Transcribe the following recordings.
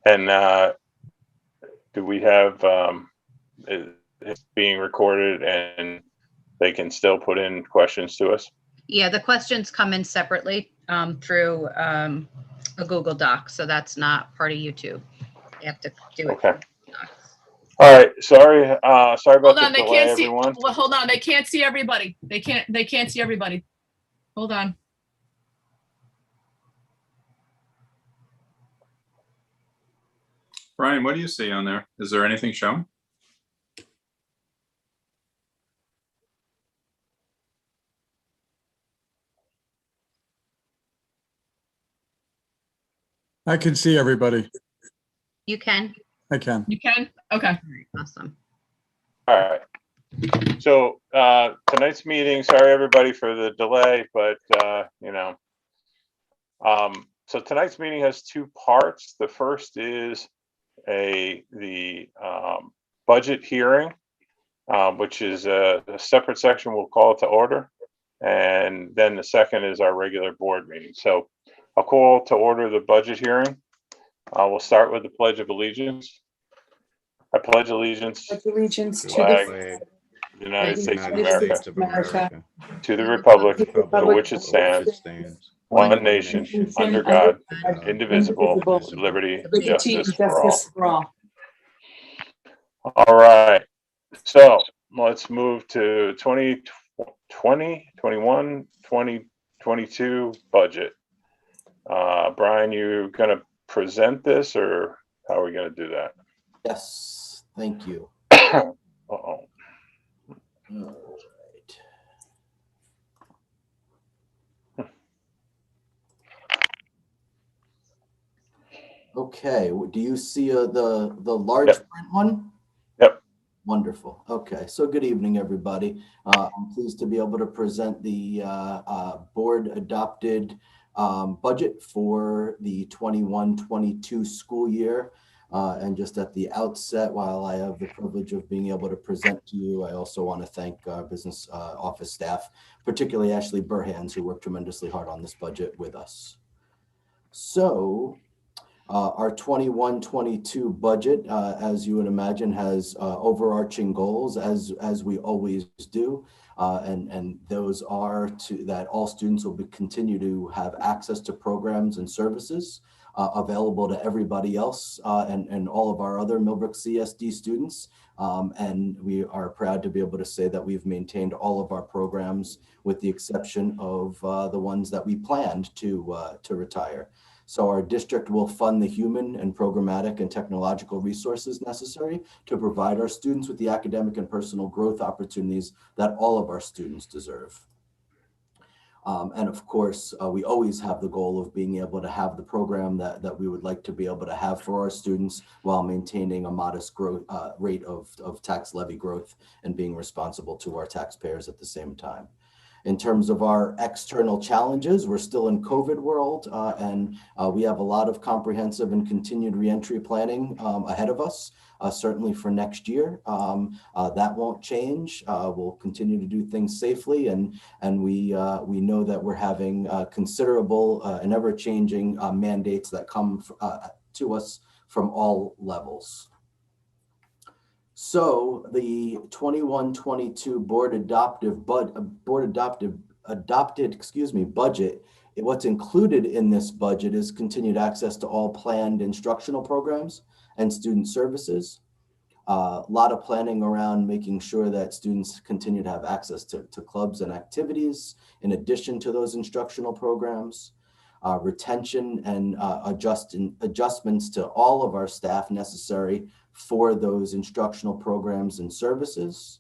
And do we have it's being recorded and they can still put in questions to us? Yeah, the questions come in separately through a Google Doc, so that's not part of YouTube. You have to do it. Okay. All right. Sorry. Sorry about the delay, everyone. Well, hold on. They can't see everybody. They can't see everybody. Hold on. Brian, what do you see on there? Is there anything shown? I can see everybody. You can? I can. You can? Okay. All right, awesome. All right. So tonight's meeting, sorry everybody for the delay, but you know, so tonight's meeting has two parts. The first is the budget hearing, which is a separate section. We'll call it to order. And then the second is our regular board meeting. So I'll call to order the budget hearing. We'll start with the Pledge of Allegiance. I pledge allegiance to the United States of America, to the republic for which it stands, one nation, under God, indivisible, with liberty and justice for all. All right. So let's move to 2020, 21, 2022 budget. Brian, you going to present this, or how are we going to do that? Yes, thank you. Uh-oh. All right. Okay, do you see the large Yep. print one? Yep. Wonderful. Okay, so good evening, everybody. I'm pleased to be able to present the board adopted budget for the 21-22 school year. And just at the outset, while I have the privilege of being able to present to you, I also want to thank our business office staff, particularly Ashley Burhans, who worked tremendously hard on this budget with us. So our 21-22 budget, as you would imagine, has overarching goals, as we always do. And those are that all students will continue to have access to programs and services available to everybody else and all of our other Millbrook CSD students. And we are proud to be able to say that we've maintained all of our programs with the exception of the ones that we planned to retire. So our district will fund the human and programmatic and technological resources necessary to provide our students with the academic and personal growth opportunities that all of our students deserve. And of course, we always have the goal of being able to have the program that we would like to be able to have for our students while maintaining a modest growth rate of tax levy growth and being responsible to our taxpayers at the same time. In terms of our external challenges, we're still in COVID world, and we have a lot of comprehensive and continued reentry planning ahead of us, certainly for next year. That won't change. We'll continue to do things safely, and we know that we're having considerable and ever-changing mandates that come to us from all levels. So the 21-22 board adopted budget, what's included in this budget is continued access to all planned instructional programs and student services. A lot of planning around making sure that students continue to have access to clubs and activities in addition to those instructional programs. Retention and adjustments to all of our staff necessary for those instructional programs and services.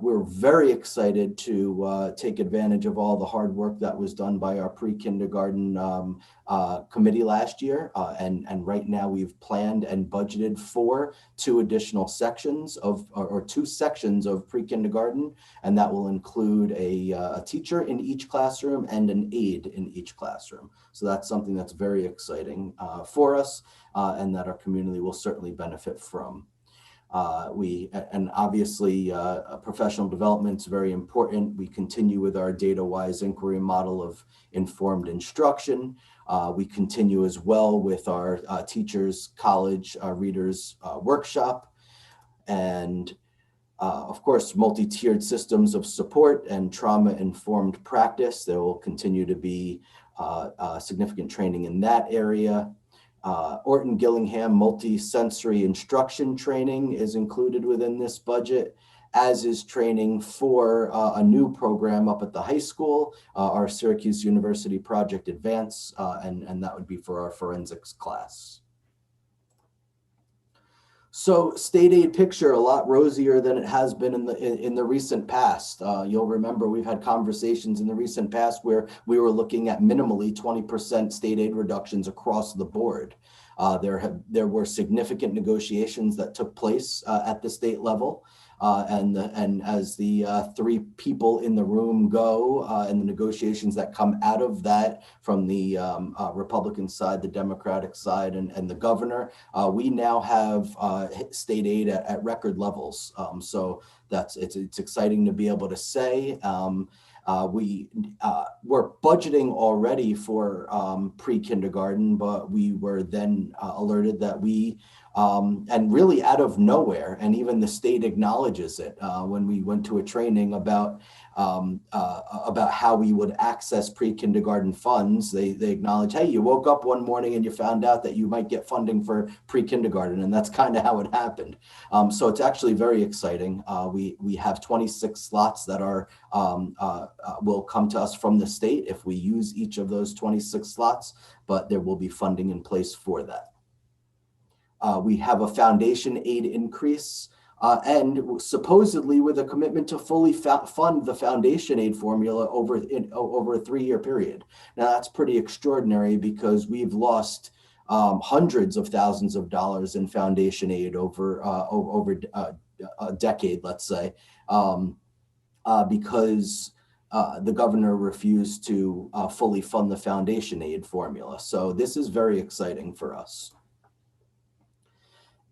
We're very excited to take advantage of all the hard work that was done by our pre-kindergarten committee last year. And right now we've planned and budgeted for two additional sections or two sections of pre-kindergarten. And that will include a teacher in each classroom and an aide in each classroom. So that's something that's very exciting for us and that our community will certainly benefit from. And obviously professional development is very important. We continue with our data-wise inquiry model of informed instruction. We continue as well with our teachers, college readers workshop, and of course, multi-tiered systems of support and trauma-informed practice. There will continue to be significant training in that area. Orton Gillingham multi-sensory instruction training is included within this budget, as is training for a new program up at the high school, our Syracuse University Project Advance, and that would be for our forensics class. So state aid picture a lot rosier than it has been in the recent past. You'll remember we've had conversations in the recent past where we were looking at minimally 20% state aid reductions across the board. There were significant negotiations that took place at the state level. And as the three people in the room go and the negotiations that come out of that from the Republican side, the Democratic side, and the governor, we now have state aid at record levels. So it's exciting to be able to say. We're budgeting already for pre-kindergarten, but we were then alerted that and really out of nowhere, and even the state acknowledges it when we went to a training about how we would access pre-kindergarten funds. They acknowledge, hey, you woke up one morning and you found out that you might get funding for pre-kindergarten, and that's kind of how it happened. So it's actually very exciting. We have 26 slots that will come to us from the state if we use each of those 26 slots, but there will be funding in place for that. We have a foundation aid increase and supposedly with a commitment to fully fund the foundation aid formula over a 3-year period. Now that's pretty extraordinary because we've lost hundreds of thousands of dollars in foundation aid over a decade, let's say, because the governor refused to fully fund the foundation aid formula. So this is very exciting for us.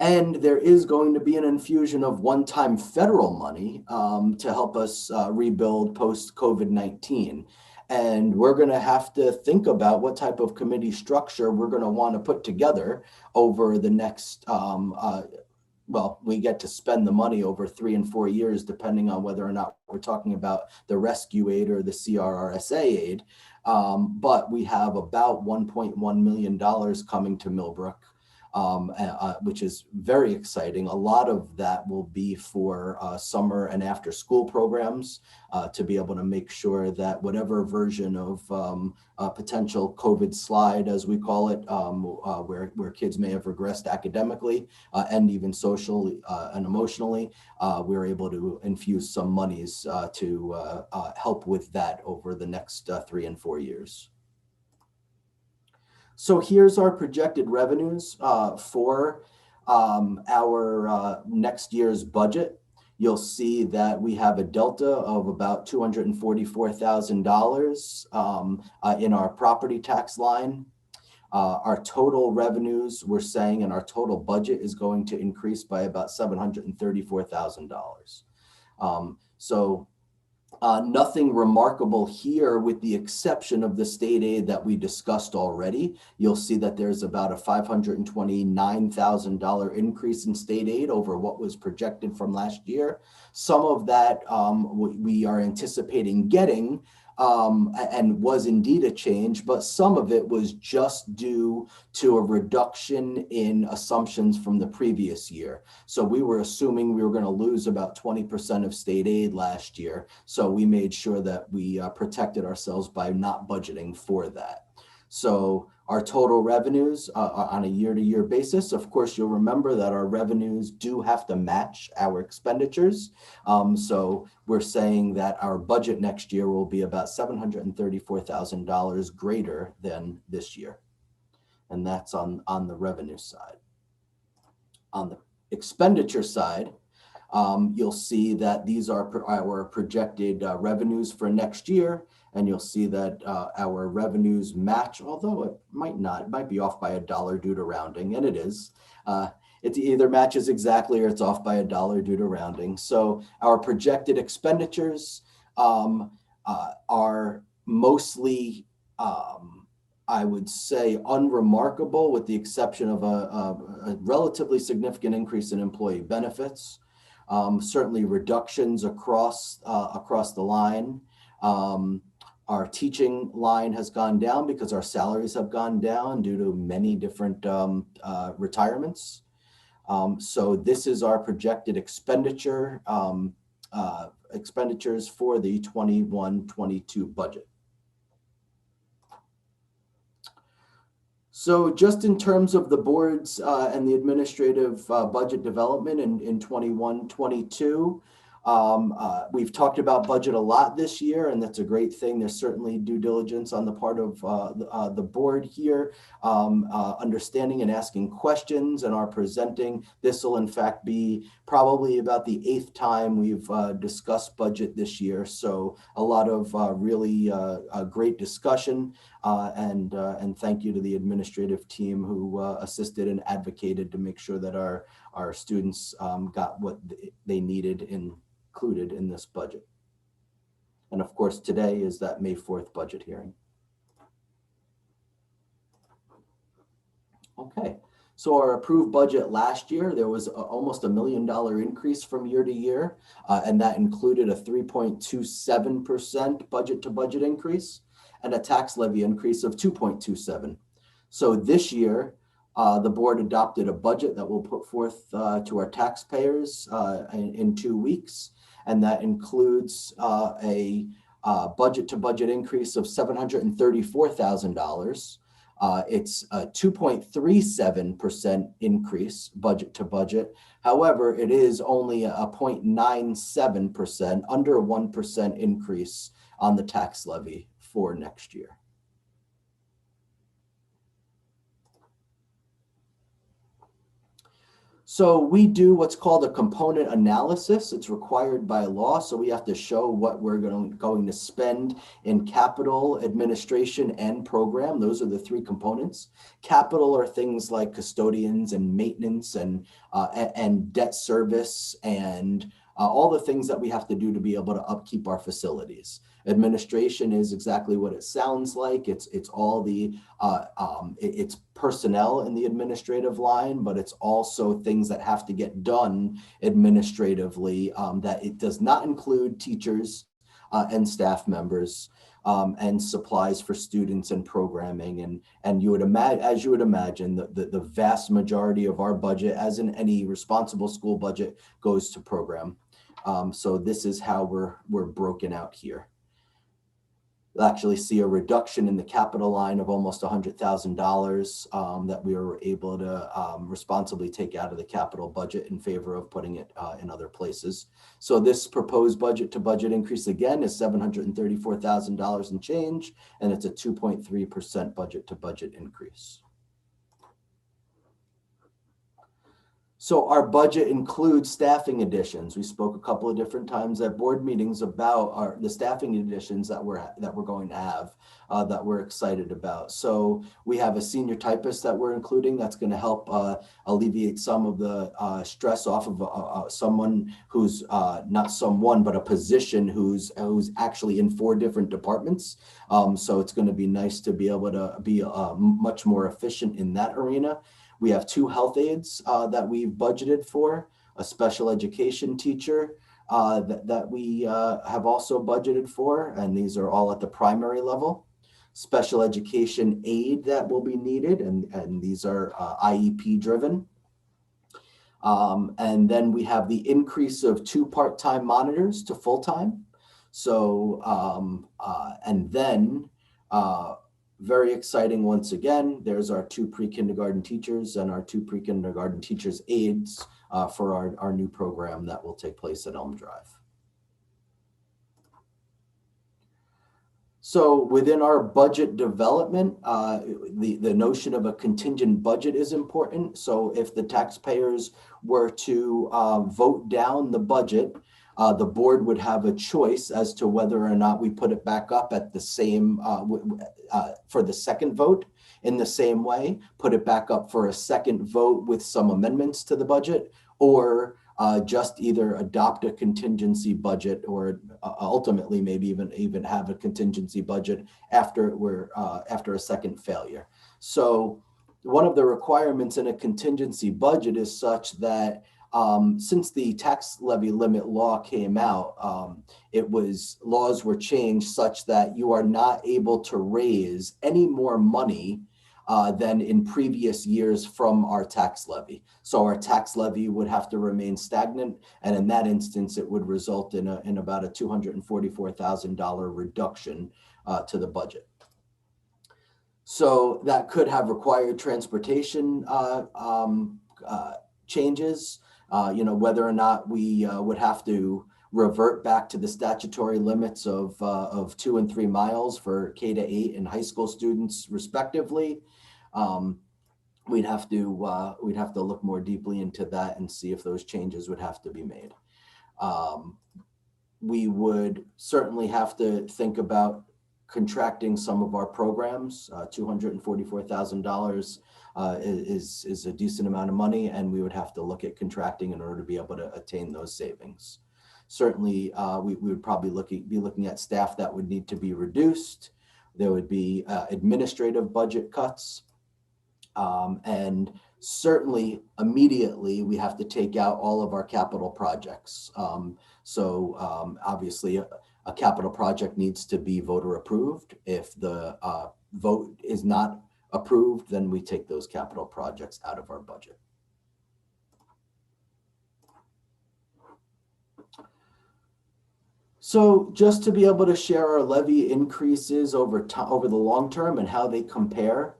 And there is going to be an infusion of one-time federal money to help us rebuild post-COVID-19. And we're going to have to think about what type of committee structure we're going to want to put together over the next, we get to spend the money over 3 and 4 years, depending on whether or not we're talking about the rescue aid or the CRRSA aid. But we have about $1.1 million coming to Millbrook. Which is very exciting. A lot of that will be for summer and after school programs to be able to make sure that whatever version of potential COVID slide, as we call it, where kids may have regressed academically and even socially and emotionally, we're able to infuse some monies to help with that over the next 3 and 4 years. So here's our projected revenues for our next year's budget. You'll see that we have a delta of about $244,000 in our property tax line. Our total revenues, we're saying, and our total budget is going to increase by about $734,000. So nothing remarkable here with the exception of the state aid that we discussed already. You'll see that there's about a $529,000 increase in state aid over what was projected from last year. Some of that we are anticipating getting and was indeed a change, but some of it was just due to a reduction in assumptions from the previous year. So we were assuming we were going to lose about 20% of state aid last year. So we made sure that we protected ourselves by not budgeting for that. So our total revenues on a year-to-year basis, of course, you'll remember that our revenues do have to match our expenditures. So we're saying that our budget next year will be about $734,000 greater than this year. And that's on the revenue side. On the expenditure side, you'll see that these are our projected revenues for next year. And you'll see that our revenues match, although it might not, it might be off by $1 due to rounding, and it is. it either matches exactly or it's off by $1 due to rounding. So our projected expenditures are mostly, I would say, unremarkable, with the exception of a relatively significant increase in employee benefits. Certainly reductions across the line. Our teaching line has gone down because our salaries have gone down due to many different retirements. So this is our projected expenditures for the 21-22 budget. So just in terms of the boards and the administrative budget development in 21-22, we've talked about budget a lot this year, and that's a great thing. There's certainly due diligence on the part of the board here, understanding and asking questions, and are presenting. This will in fact be probably about the 8th time we've discussed budget this year. So a lot of really great discussion, and thank you to the administrative team who assisted and advocated to make sure that our students got what they needed included in this budget. And of course, today is that May 4th budget hearing. Okay, so our approved budget last year, there was almost $1 million increase from year to year, and that included a 3.27% budget to budget increase and a tax levy increase of 2.27. So this year, the board adopted a budget that we'll put forth to our taxpayers in 2 weeks. And that includes a budget to budget increase of $734,000. It's a 2.37% increase budget to budget. However, it is only a 0.97%, under a 1% increase on the tax levy for next year. So we do what's called a component analysis. It's required by law. So we have to show what we're going to spend in capital, administration, and program. Those are the 3 components. Capital are things like custodians and maintenance and debt service and all the things that we have to do to be able to upkeep our facilities. Administration is exactly what it sounds like. It's all the it's personnel in the administrative line, but it's also things that have to get done administratively. That it does not include teachers and staff members, and supplies for students and programming. And you would imagine, as you would imagine, the vast majority of our budget, as in any responsible school budget, goes to program. So this is how we're broken out here. You'll actually see a reduction in the capital line of almost $100,000 that we were able to responsibly take out of the capital budget in favor of putting it in other places. So this proposed budget to budget increase again is $734,000 and change, and it's a 2.3% budget to budget increase. So our budget includes staffing additions. We spoke a couple of different times at board meetings about the staffing additions that we're going to have, that we're excited about. So we have a senior typist that we're including that's going to help alleviate some of the stress off of someone who's not someone, but a position who's actually in 4 different departments. So it's going to be nice to be able to be much more efficient in that arena. We have 2 health aides that we've budgeted for, a special education teacher that we have also budgeted for, and these are all at the primary level. Special education aid that will be needed, and these are IEP driven. And then we have the increase of 2 part-time monitors to full-time. So, and then very exciting once again, there's our 2 pre-kindergarten teachers and our 2 pre-kindergarten teachers aides for our new program that will take place at Elm Drive. So within our budget development, the notion of a contingent budget is important. So if the taxpayers were to vote down the budget, the board would have a choice as to whether or not we put it back up at the same for the second vote. in the same way, put it back up for a second vote with some amendments to the budget, or just either adopt a contingency budget, or ultimately maybe even have a contingency budget after after a second failure. So one of the requirements in a contingency budget is such that since the tax levy limit law came out, laws were changed such that you are not able to raise any more money than in previous years from our tax levy. So our tax levy would have to remain stagnant, and in that instance, it would result in about a $244,000 reduction to the budget. So that could have required transportation changes. Whether or not we would have to revert back to the statutory limits of 2 and 3 miles for K-8 and high school students, respectively. We'd have to look more deeply into that and see if those changes would have to be made. We would certainly have to think about contracting some of our programs. $244,000 is a decent amount of money, and we would have to look at contracting in order to be able to attain those savings. Certainly, we would probably be looking at staff that would need to be reduced. There would be administrative budget cuts. And certainly immediately we have to take out all of our capital projects. Obviously a capital project needs to be voter approved. If the vote is not approved, then we take those capital projects out of our budget. So just to be able to share our levy increases over the long term and how they compare.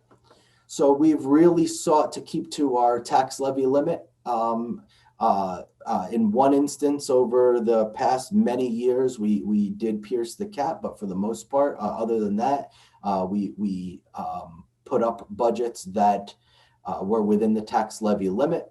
So we've really sought to keep to our tax levy limit. In one instance, over the past many years, we did pierce the cap, but for the most part, other than that, we put up budgets that were within the tax levy limit.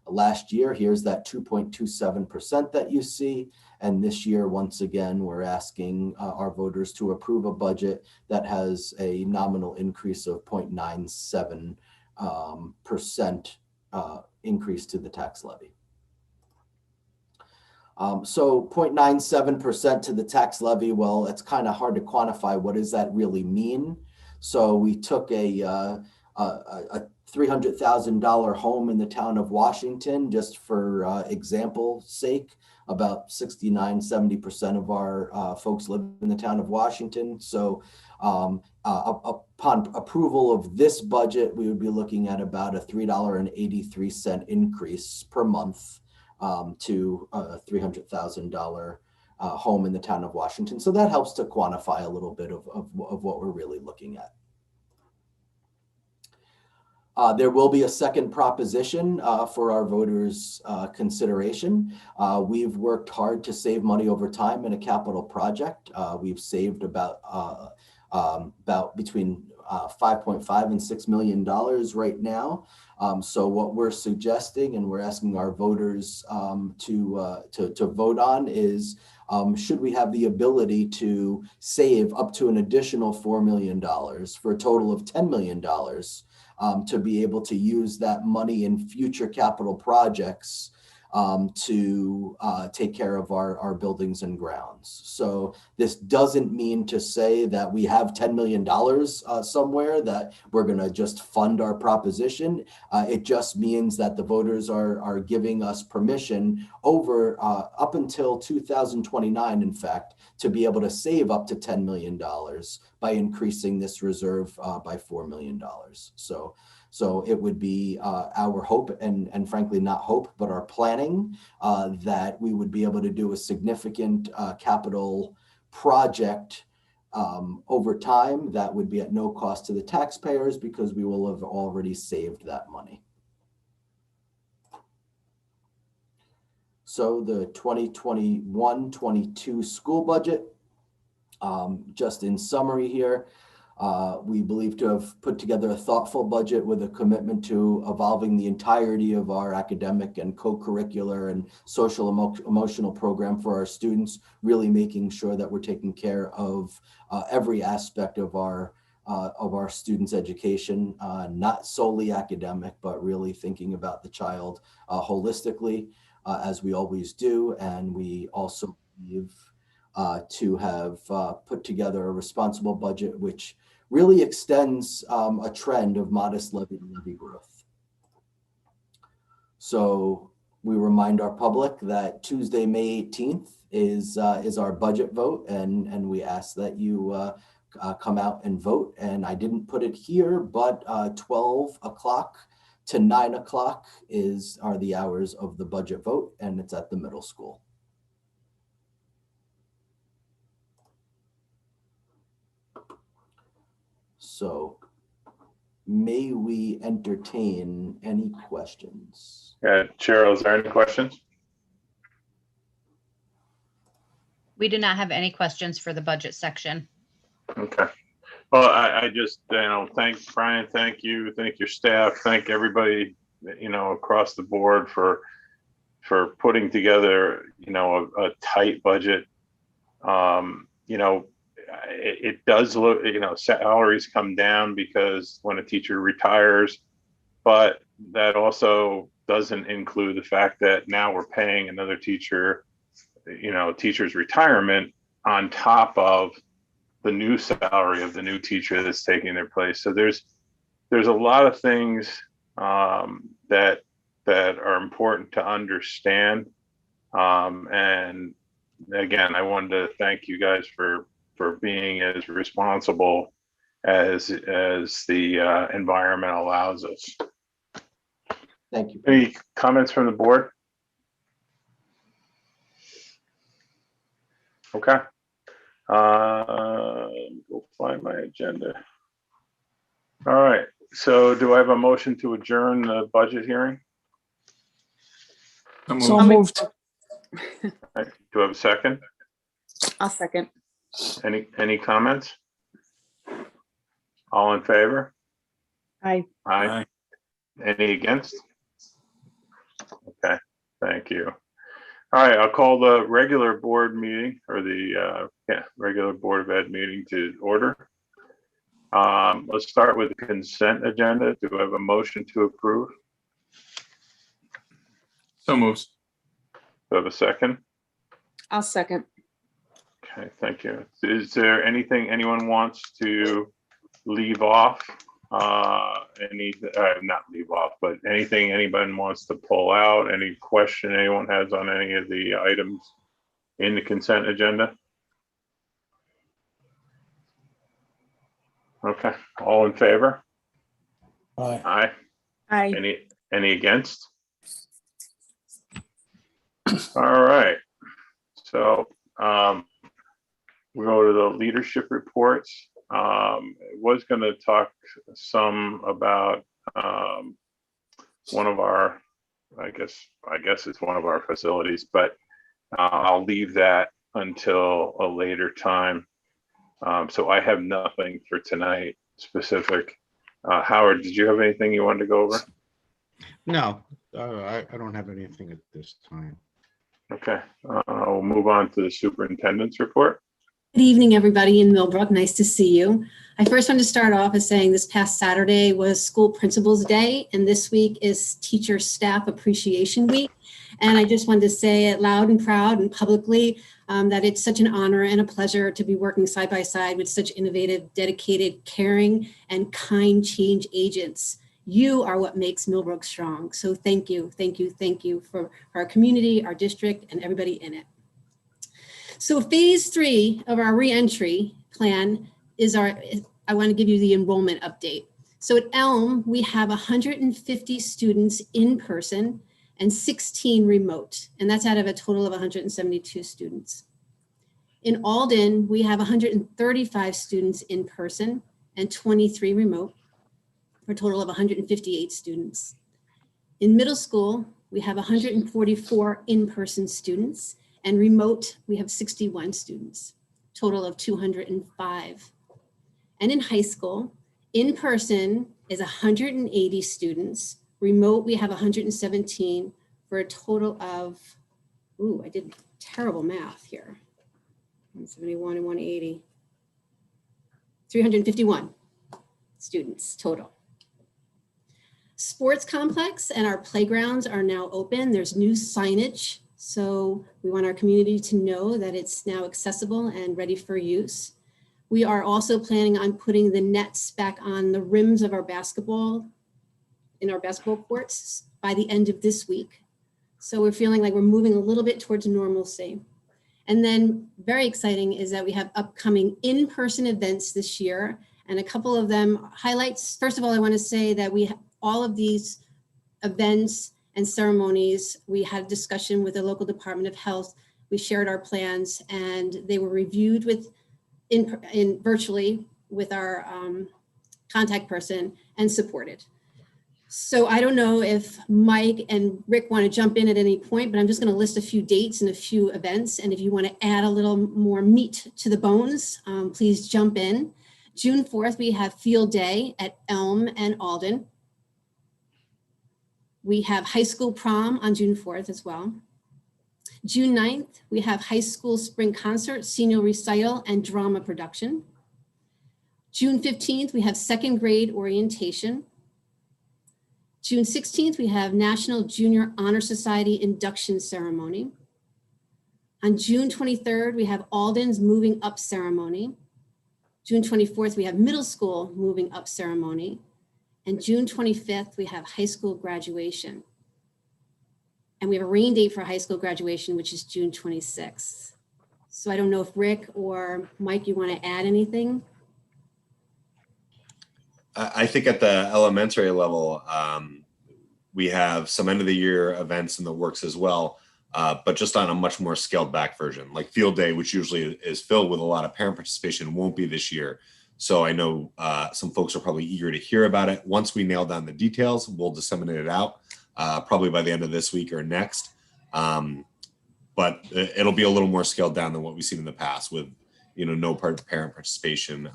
Last year, here's that 2.27% that you see. And this year, once again, we're asking our voters to approve a budget that has a nominal increase of 0.97% increase to the tax levy. So 0.97% to the tax levy, well, it's kind of hard to quantify. What does that really mean? So we took a $300,000 home in the town of Washington, just for example's sake. About 69–70% of our folks live in the town of Washington. So upon approval of this budget, we would be looking at about a $3.83 increase per month to a $300,000 home in the town of Washington. So that helps to quantify a little bit of what we're really looking at. There will be a second proposition for our voters' consideration. We've worked hard to save money over time in a capital project. We've saved about between $5.5 and $6 million right now. So what we're suggesting and we're asking our voters to vote on is, should we have the ability to save up to an additional $4 million for a total of $10 million to be able to use that money in future capital projects to take care of our buildings and grounds. So this doesn't mean to say that we have $10 million somewhere that we're going to just fund our proposition. It just means that the voters are giving us permission over up until 2029, in fact, to be able to save up to $10 million by increasing this reserve by $4 million. So it would be our hope and frankly not hope, but our planning that we would be able to do a significant capital project over time that would be at no cost to the taxpayers because we will have already saved that money. So the 2021-22 school budget, just in summary here, we believe to have put together a thoughtful budget with a commitment to evolving the entirety of our academic and co-curricular and social emotional program for our students, really making sure that we're taking care of every aspect of our of our students' education, not solely academic, but really thinking about the child holistically, as we always do. And we also believe to have put together a responsible budget, which really extends a trend of modest levy growth. So we remind our public that Tuesday, May 18th is our budget vote, and we ask that you come out and vote. And I didn't put it here, but 12 o'clock to 9 o'clock are the hours of the budget vote, and it's at the middle school. So may we entertain any questions? Cheryl, is there any questions? We do not have any questions for the budget section. Okay. Well, I just, thank Brian, thank you, thank your staff, thank everybody, across the board for putting together, a tight budget. It does look, salaries come down because when a teacher retires, but that also doesn't include the fact that now we're paying another teacher, teacher's retirement on top of the new salary of the new teacher that's taking their place. So there's a lot of things that are important to understand. And again, I wanted to thank you guys for being as responsible as the environment allows us. Thank you. Any comments from the board? Okay. Go find my agenda. All right. So do I have a motion to adjourn the budget hearing? So moved. Do I have a second? I'll second. Any comments? All in favor? Aye. Aye. Any against? Okay, thank you. All right, I'll call the regular board meeting, or the regular Board of Ed meeting to order. Let's start with the consent agenda. Do I have a motion to approve? So moves. Do I have a second? I'll second. Okay, thank you. Is there anything anyone wants to leave off? Not leave off, but anything anyone wants to pull out? Any question anyone has on any of the items in the consent agenda? Okay, all in favor? Aye. Aye. Aye. Any against? All right. So we go to the leadership reports. Was going to talk some about one of our, I guess it's one of our facilities, but I'll leave that until a later time. So I have nothing for tonight specific. Howard, did you have anything you wanted to go over? No, I don't have anything at this time. Okay, we'll move on to the superintendent's report. Good evening, everybody in Millbrook. Nice to see you. I first want to start off as saying this past Saturday was School Principals Day, and this week is Teacher Staff Appreciation Week. And I just wanted to say it loud and proud and publicly that it's such an honor and a pleasure to be working side by side with such innovative, dedicated, caring, and kind change agents. You are what makes Millbrook strong. So thank you, thank you, thank you for our community, our district, and everybody in it. So phase 3 of our reentry plan is I want to give you the enrollment update. So at Elm, we have 150 students in person and 16 remote, and that's out of a total of 172 students. In Alden, we have 135 students in person and 23 remote, for a total of 158 students. In middle school, we have 144 in-person students, and remote, we have 61 students, total of 205. And in high school, in person is 180 students, remote, we have 117 for a total of, I did terrible math here. 171 and 180, 351. students total. Sports complex and our playgrounds are now open. There's new signage. So we want our community to know that it's now accessible and ready for use. We are also planning on putting the nets back on the rims of our basketball courts by the end of this week. So we're feeling like we're moving a little bit towards normalcy. And then very exciting is that we have upcoming in-person events this year, and a couple of them highlights. First of all, I want to say that all of these events and ceremonies, we had a discussion with the local Department of Health. We shared our plans and they were reviewed in virtually with our contact person and supported. So I don't know if Mike and Rick want to jump in at any point, but I'm just going to list a few dates and a few events. And if you want to add a little more meat to the bones, please jump in. June 4th, we have Field Day at Elm and Alden. We have high school prom on June 4th as well. June 9th, we have high school spring concert, senior recital, and drama production. June 15th, we have second grade orientation. June 16th, we have National Junior Honor Society induction ceremony. On June 23rd, we have Alden's moving up ceremony. June 24th, we have middle school moving up ceremony. And June 25th, we have high school graduation. And we have a rain date for high school graduation, which is June 26th. So I don't know if Rick or Mike, you want to add anything? I think at the elementary level, we have some end of the year events in the works as well, but just on a much more scaled back version. Like Field Day, which usually is filled with a lot of parent participation, won't be this year. So I know some folks are probably eager to hear about it. Once we nail down the details, we'll disseminate it out probably by the end of this week or next. But it'll be a little more scaled down than what we've seen in the past with, no parent participation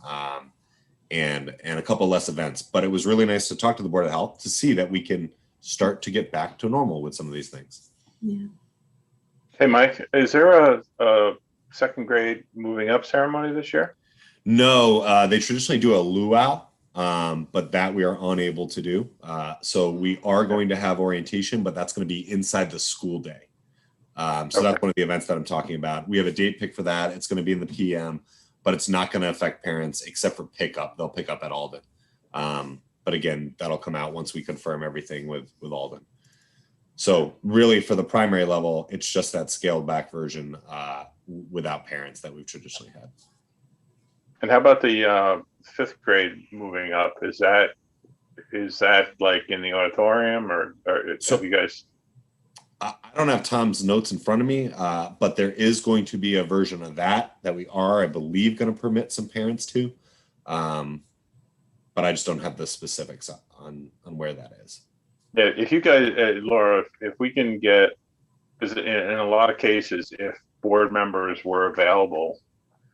and a couple less events. But it was really nice to talk to the Board of Health to see that we can start to get back to normal with some of these things. Yeah. Hey, Mike, is there a second grade moving up ceremony this year? No, they traditionally do a luau, but that we are unable to do. So we are going to have orientation, but that's going to be inside the school day. So that's one of the events that I'm talking about. We have a date picked for that. It's going to be in the PM, but it's not going to affect parents except for pickup. They'll pick up at Alden. But again, that'll come out once we confirm everything with Alden. So really for the primary level, it's just that scaled back version without parents that we've traditionally had. And how about the fifth grade moving up? Is that like in the auditorium or So, have you guys? I don't have Tom's notes in front of me, but there is going to be a version of that we are, I believe, going to permit some parents to. But I just don't have the specifics on where that is. Yeah, if you guys, Laura, if we can get, because in a lot of cases, if board members were available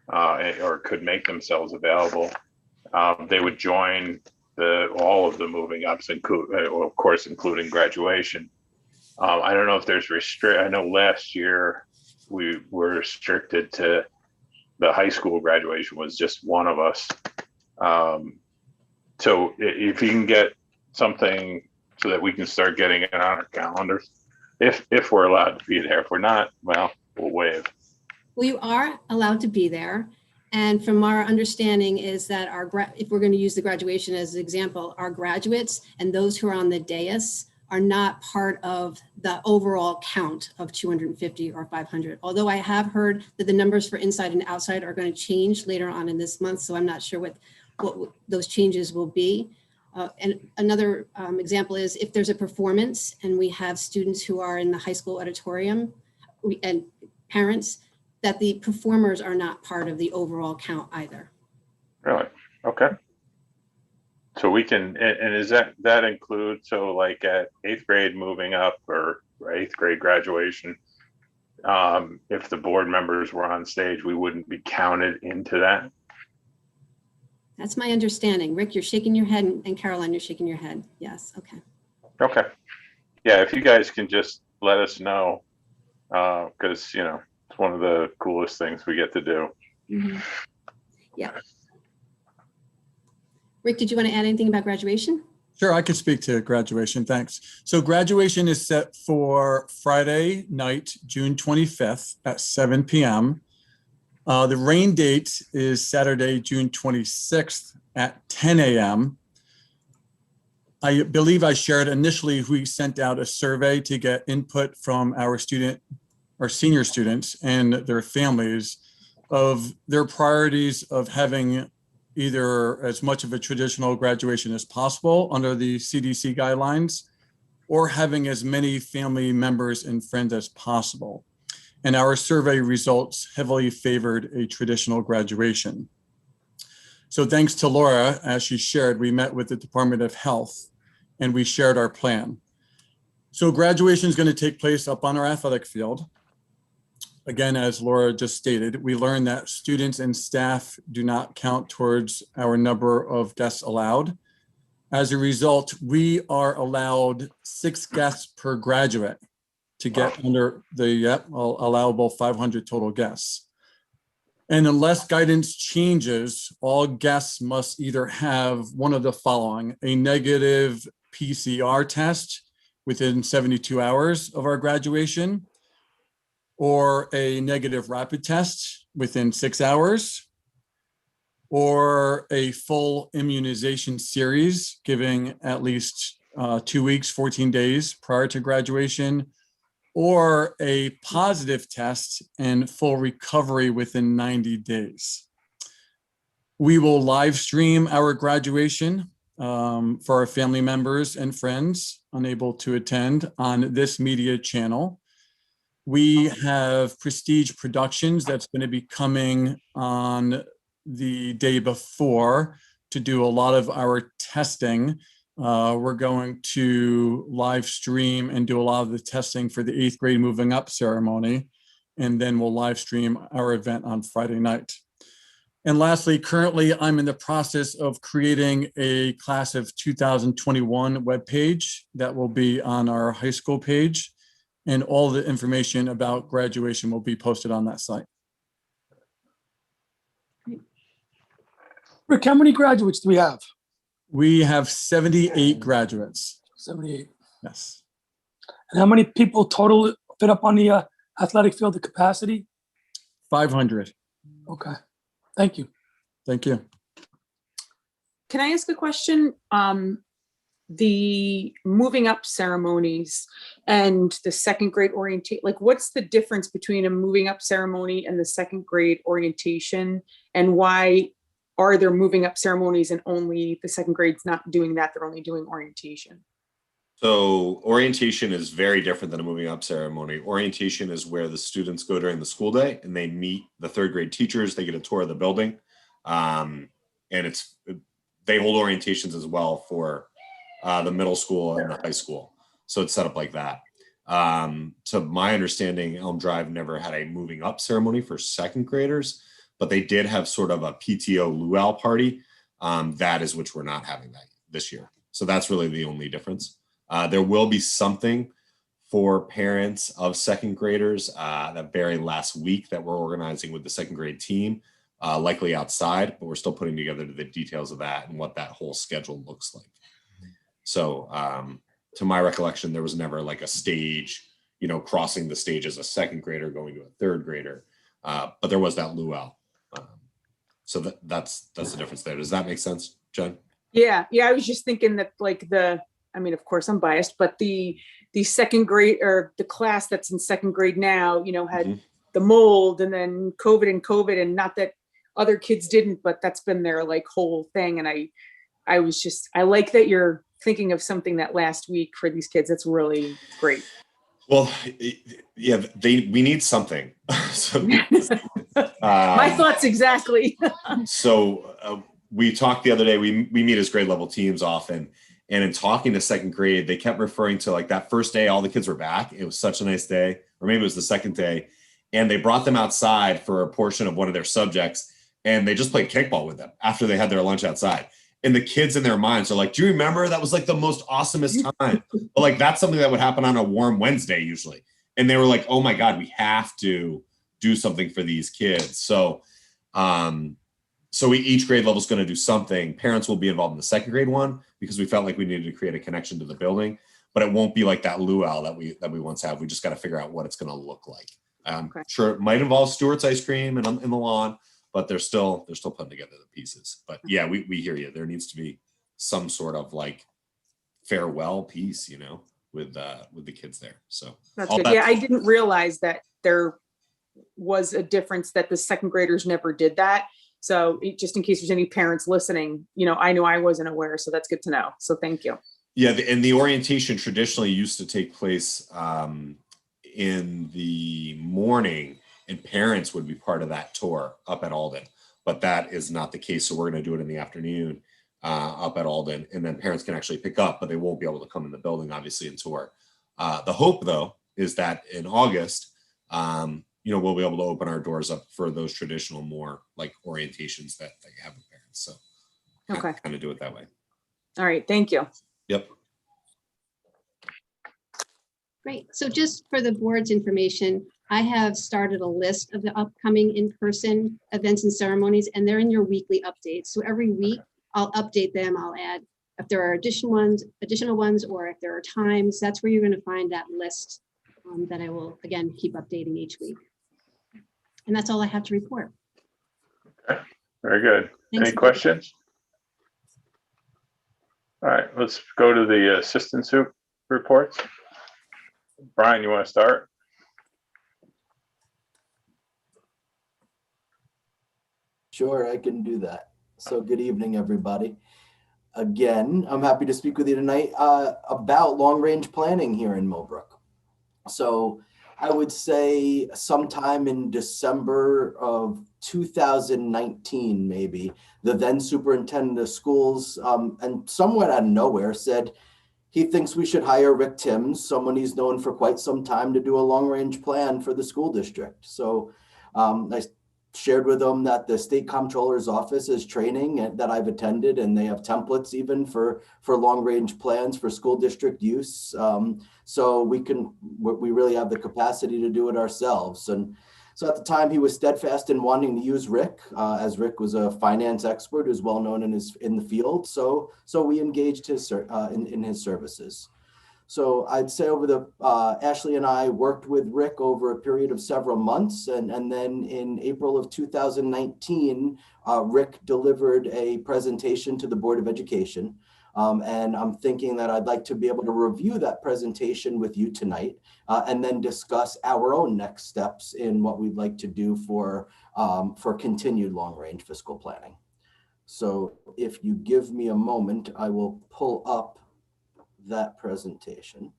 or could make themselves available, they would join all of the moving ups, of course, including graduation. I don't know if there's I know last year we were restricted to the high school graduation was just one of us. So if you can get something so that we can start getting it on our calendars, if we're allowed to be there. If we're not, well, we'll waive. Well, you are allowed to be there. And from our understanding is that if we're going to use the graduation as an example, our graduates and those who are on the dais are not part of the overall count of 250 or 500. Although I have heard that the numbers for inside and outside are going to change later on in this month. So I'm not sure what those changes will be. And another example is if there's a performance and we have students who are in the high school auditorium and parents, that the performers are not part of the overall count either. Really? Okay. So we can, and is that include, so like at 8th grade moving up or 8th grade graduation, if the board members were on stage, we wouldn't be counted into that? That's my understanding. Rick, you're shaking your head, and Caroline, you're shaking your head. Yes, okay. Okay. Yeah, if you guys can just let us know, because, it's one of the coolest things we get to do. Mm-hmm. Yeah. Rick, did you want to add anything about graduation? Sure, I could speak to graduation. Thanks. So graduation is set for Friday night, June 25th at 7 p.m. The rain date is Saturday, June 26th at 10 a.m. I believe I shared initially, we sent out a survey to get input from our senior students and their families of their priorities of having either as much of a traditional graduation as possible under the CDC guidelines, or having as many family members and friends as possible. And our survey results heavily favored a traditional graduation. So thanks to Laura, as she shared, we met with the Department of Health and we shared our plan. So graduation is going to take place up on our athletic field. Again, as Laura just stated, we learned that students and staff do not count towards our number of guests allowed. As a result, we are allowed 6 guests per graduate to get under the allowable 500 total guests. And unless guidance changes, all guests must either have one of the following: a negative PCR test within 72 hours of our graduation, or a negative rapid test within 6 hours, or a full immunization series giving at least 2 weeks, 14 days prior to graduation, or a positive test and full recovery within 90 days. We will live stream our graduation for our family members and friends unable to attend on this media channel. We have Prestige Productions that's going to be coming on the day before to do a lot of our testing. We're going to live stream and do a lot of the testing for the 8th grade moving up ceremony. And then we'll live stream our event on Friday night. And lastly, currently I'm in the process of creating a class of 2021 webpage that will be on our high school page. And all the information about graduation will be posted on that site. Rick, how many graduates do we have? We have 78 graduates. 78. Yes. And how many people total fit up on the athletic field, the capacity? 500. Okay. Thank you. Thank you. Can I ask a question? The moving up ceremonies and the 2nd grade orientation, like what's the difference between a moving up ceremony and the 2nd grade orientation? And why are there moving up ceremonies and only the 2nd grade's not doing that? They're only doing orientation. So orientation is very different than a moving up ceremony. Orientation is where the students go during the school day and they meet the 3rd grade teachers. They get a tour of the building. And they hold orientations as well for the middle school and the high school. So it's set up like that. To my understanding, Elm Drive never had a moving up ceremony for 2nd graders, but they did have sort of a PTO luau party. That is which we're not having that this year. So that's really the only difference. There will be something for parents of 2nd graders that very last week that we're organizing with the 2nd grade team, likely outside, but we're still putting together the details of that and what that whole schedule looks like. So to my recollection, there was never like a stage, crossing the stage as a 2nd grader going to a 3rd grader, but there was that luau. So that's the difference there. Does that make sense, Jen? Yeah. I was just thinking that of course I'm biased, but the 2nd grade or the class that's in 2nd grade now, had the mold and then COVID and not that other kids didn't, but that's been their whole thing. And I like that you're thinking of something that last week for these kids. That's really great. Well, yeah, we need something. My thoughts exactly. So we talked the other day, we meet as grade level teams often. And in talking to 2nd grade, they kept referring to that first day, all the kids were back. It was such a nice day, or maybe it was the 2nd day. And they brought them outside for a portion of one of their subjects. And they just played kickball with them after they had their lunch outside. And the kids in their minds are like, do you remember? That was the most awesomest time. But that's something that would happen on a warm Wednesday usually. And they were like, oh my God, we have to do something for these kids. So So each grade level is going to do something. Parents will be involved in the second grade one because we felt like we needed to create a connection to the building, but it won't be like that luau that we once have. We just got to figure out what it's going to look like. Okay. Sure, it might involve Stewart's ice cream and in the lawn, but they're still putting together the pieces. But yeah, we hear you. There needs to be some sort of like farewell piece, you know, with the kids there. So That's good. Yeah, I didn't realize that there was a difference, that the second graders never did that. So just in case there's any parents listening, you know, I knew I wasn't aware, so that's good to know. So thank you. Yeah, and the orientation traditionally used to take place in the morning, and parents would be part of that tour up at Alden. But that is not the case. So we're going to do it in the afternoon up at Alden, and then parents can actually pick up, but they won't be able to come in the building, obviously, and tour. The hope, though, is that in August, you know, we'll be able to open our doors up for those traditional, more like orientations that you have with parents. So Okay. kind of do it that way. All right. Thank you. Yep. Great. So just for the board's information, I have started a list of the upcoming in-person events and ceremonies, and they're in your weekly updates. So every week I'll update them. I'll add if there are additional ones, or if there are times. That's where you're going to find that list that I will, again, keep updating each week. And that's all I have to report. Okay, very good. Thanks. Any questions? All right, let's go to the assistant soup reports. Brian, you want to start? Sure, I can do that. So good evening, everybody. Again, I'm happy to speak with you tonight about long-range planning here in Millbrook. So I would say sometime in December of 2019, maybe, the then superintendent of schools, and somewhat out of nowhere, said he thinks we should hire Rick Timms, someone he's known for quite some time, to do a long-range plan for the school district. So I shared with them that the state comptroller's office is training that I've attended, and they have templates even for long-range plans for school district use. So we really have the capacity to do it ourselves. And so at the time, he was steadfast in wanting to use Rick, as Rick was a finance expert who's well known in the field. So we engaged in his services. So I'd say Ashley and I worked with Rick over a period of several months. And then in April of 2019, Rick delivered a presentation to the Board of Education. And I'm thinking that I'd like to be able to review that presentation with you tonight, and then discuss our own next steps in what we'd like to do for continued long-range fiscal planning. So if you give me a moment, I will pull up that presentation.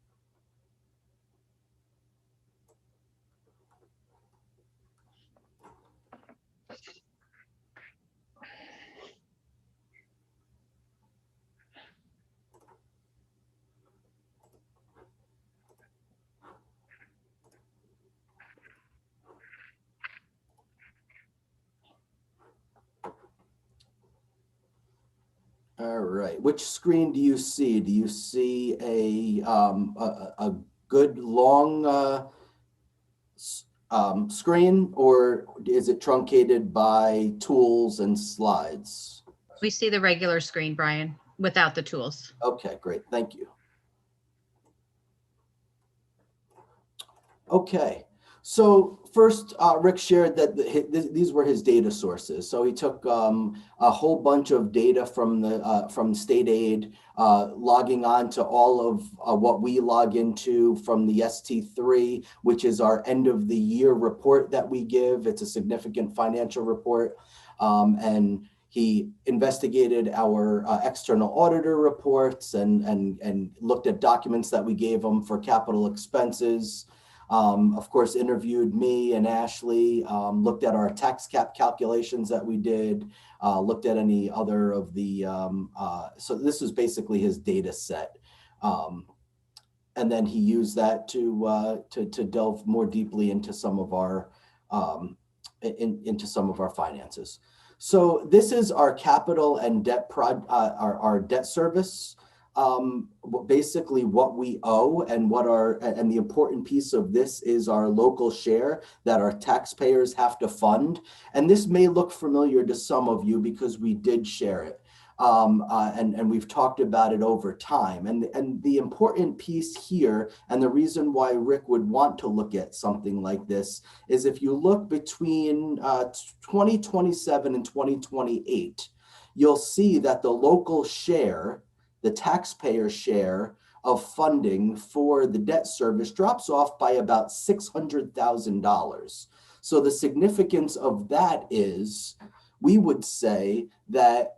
All right, which screen do you see? Do you see a good long screen, or is it truncated by tools and slides? We see the regular screen, Brian, without the tools. Okay, great, thank you. Okay, so first, Rick shared that these were his data sources. So he took a whole bunch of data from state aid, logging on to all of what we log into from the ST3, which is our end of the year report that we give. It's a significant financial report. And he investigated our external auditor reports and looked at documents that we gave him for capital expenses. Of course, interviewed me and Ashley, looked at our tax cap calculations that we did, looked at any other of the, so this was basically his data set. And then he used that to delve more deeply into some of our, into some of our finances. So this is our capital and debt our debt service. basically what we owe and and the important piece of this is our local share that our taxpayers have to fund. And this may look familiar to some of you because we did share it. And we've talked about it over time. And the important piece here, and the reason why Rick would want to look at something like this, is if you look between 2027 and 2028, you'll see that the local share, the taxpayer share of funding for the debt service drops off by about $600,000. So the significance of that is, we would say that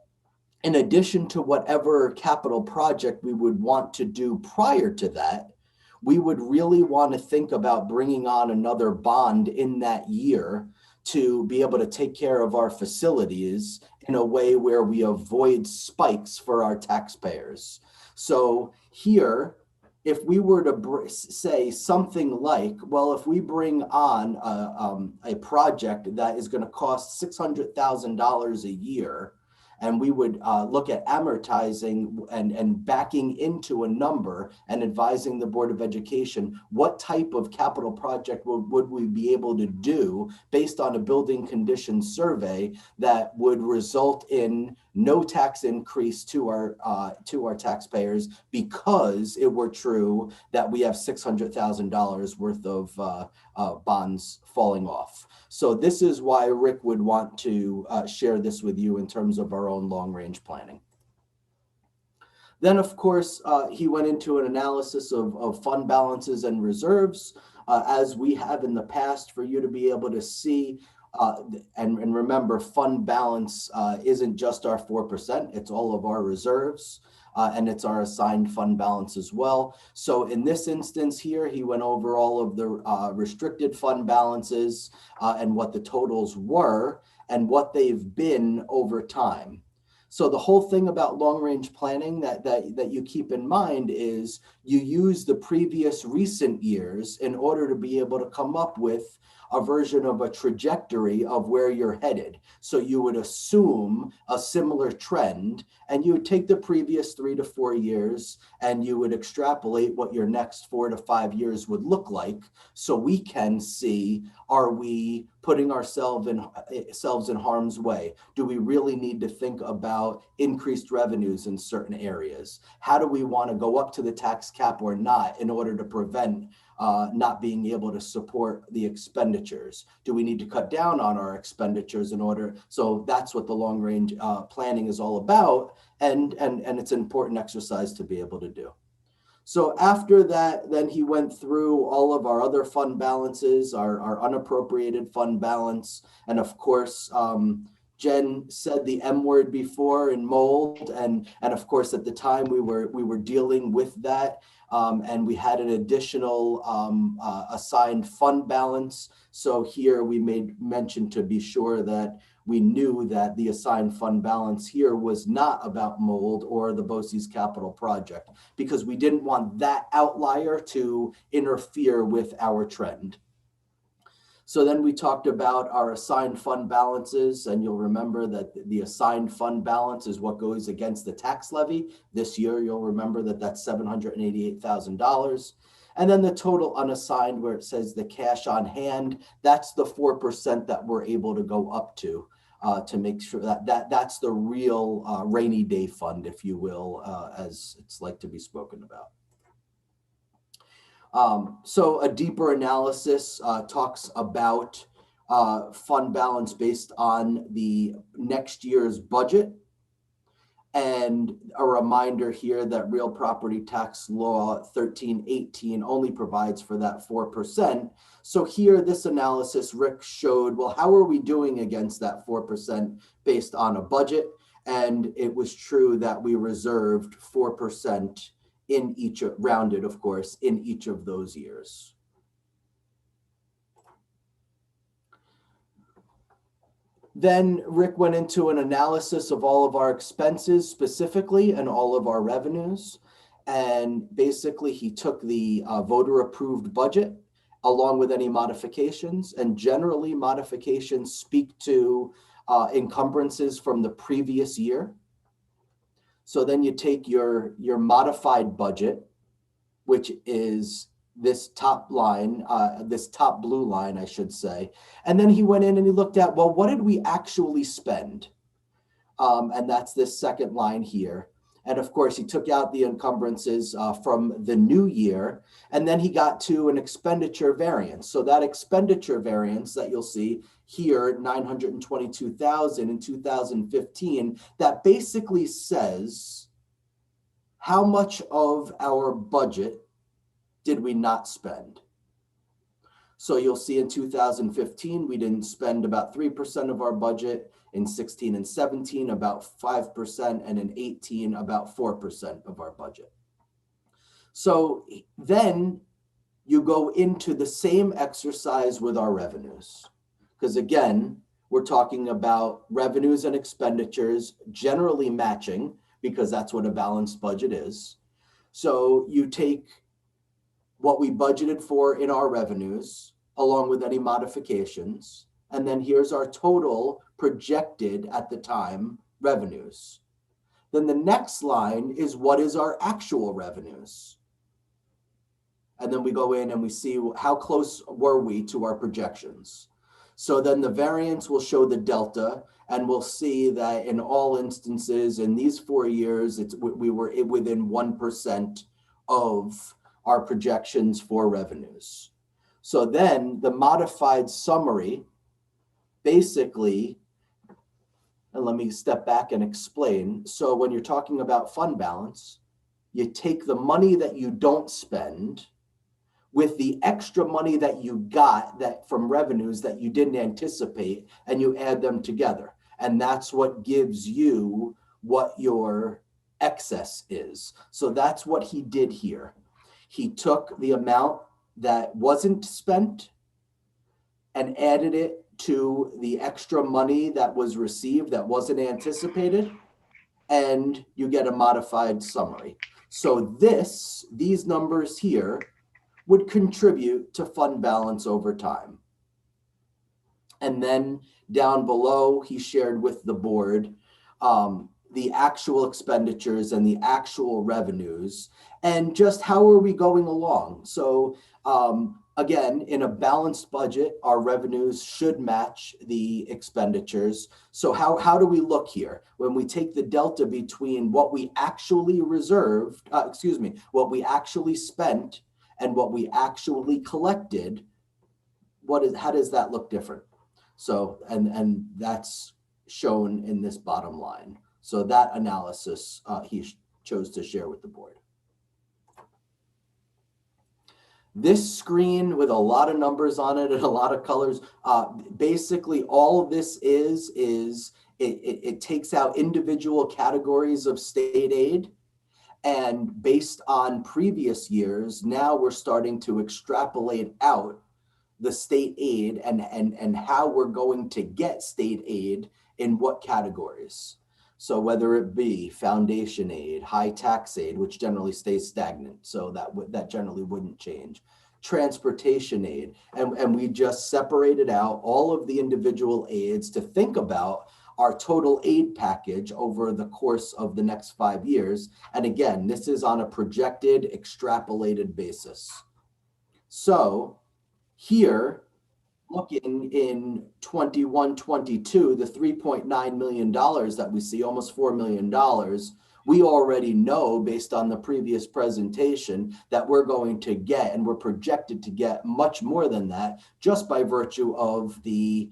in addition to whatever capital project we would want to do prior to that, we would really want to think about bringing on another bond in that year to be able to take care of our facilities in a way where we avoid spikes for our taxpayers. So here, if we were to say something like, well, if we bring on a project that is going to cost $600,000 a year, and we would look at amortizing and backing into a number and advising the Board of Education, what type of capital project would we be able to do based on a building condition survey that would result in no tax increase to our taxpayers, because it were true that we have $600,000 worth of bonds falling off. So this is why Rick would want to share this with you in terms of our own long-range planning. Then, of course, he went into an analysis of fund balances and reserves, as we have in the past, for you to be able to see. And remember, fund balance isn't just our 4%, it's all of our reserves. And it's our assigned fund balance as well. So in this instance here, he went over all of the restricted fund balances and what the totals were and what they've been over time. So the whole thing about long-range planning that you keep in mind is you use the previous recent years in order to be able to come up with a version of a trajectory of where you're headed. So you would assume a similar trend, and you would take the previous 3 to 4 years and you would extrapolate what your next 4 to 5 years would look like, so we can see, are we putting ourselves in harm's way? Do we really need to think about increased revenues in certain areas? How do we want to go up to the tax cap or not in order to prevent not being able to support the expenditures? Do we need to cut down on our expenditures in order? So that's what the long range planning is all about. And it's an important exercise to be able to do. So after that, then he went through all of our other fund balances, our unappropriated fund balance. And of course, Jen said the M word before in mold. And of course, at the time we were dealing with that. And we had an additional assigned fund balance. So here we made mention to be sure that we knew that the assigned fund balance here was not about mold or the BOCES capital project, because we didn't want that outlier to interfere with our trend. So then we talked about our assigned fund balances, and you'll remember that the assigned fund balance is what goes against the tax levy. This year, you'll remember that that's $788,000. And then the total unassigned, where it says the cash on hand, that's the 4% that we're able to go up to make sure that's the real rainy day fund, if you will, as it's like to be spoken about. So a deeper analysis talks about fund balance based on the next year's budget. And a reminder here that real property tax law 1318 only provides for that 4%. So here, this analysis, Rick showed, well, how are we doing against that 4% based on a budget? And it was true that we reserved 4% in each, rounded, of course, in each of those years. Then Rick went into an analysis of all of our expenses specifically and all of our revenues. And basically he took the voter approved budget along with any modifications, and generally modifications speak to encumbrances from the previous year. So then you take your modified budget, which is this top line, this top blue line, I should say. And then he went in and he looked at, well, what did we actually spend? And that's this second line here. And of course, he took out the encumbrances from the new year, and then he got to an expenditure variance. So that expenditure variance that you'll see here, 922,000 in 2015, that basically says how much of our budget did we not spend? So you'll see in 2015, we didn't spend about 3% of our budget. In 16 and 17, about 5%, and in 18, about 4% of our budget. So then you go into the same exercise with our revenues. Because again, we're talking about revenues and expenditures generally matching, because that's what a balanced budget is. So you take what we budgeted for in our revenues, along with any modifications, and then here's our total projected at the time revenues. Then the next line is what is our actual revenues. And then we go in and we see how close were we to our projections. So then the variance will show the delta, and we'll see that in all instances in these 4 years, we were within 1% of our projections for revenues. So then the modified summary basically, and let me step back and explain. So when you're talking about fund balance, you take the money that you don't spend with the extra money that you got that from revenues that you didn't anticipate, and you add them together. And that's what gives you what your excess is. So that's what he did here. He took the amount that wasn't spent and added it to the extra money that was received that wasn't anticipated, and you get a modified summary. So these numbers here would contribute to fund balance over time. And then down below, he shared with the board the actual expenditures and the actual revenues, and just how are we going along. So again, in a balanced budget, our revenues should match the expenditures. So how do we look here? When we take the delta between what we actually reserved, what we actually spent and what we actually collected, how does that look different? So, and that's shown in this bottom line. So that analysis he chose to share with the board. This screen with a lot of numbers on it and a lot of colors, basically all of this is it takes out individual categories of state aid, and based on previous years, now we're starting to extrapolate out the state aid and how we're going to get state aid in what categories. So whether it be foundation aid, high tax aid, which generally stays stagnant, so that generally wouldn't change, transportation aid, and we just separated out all of the individual aids to think about our total aid package over the course of the next 5 years. And again, this is on a projected, extrapolated basis. So here, looking in 21-22, the $3.9 million that we see, almost $4 million, we already know based on the previous presentation that we're going to get, and we're projected to get much more than that just by virtue of the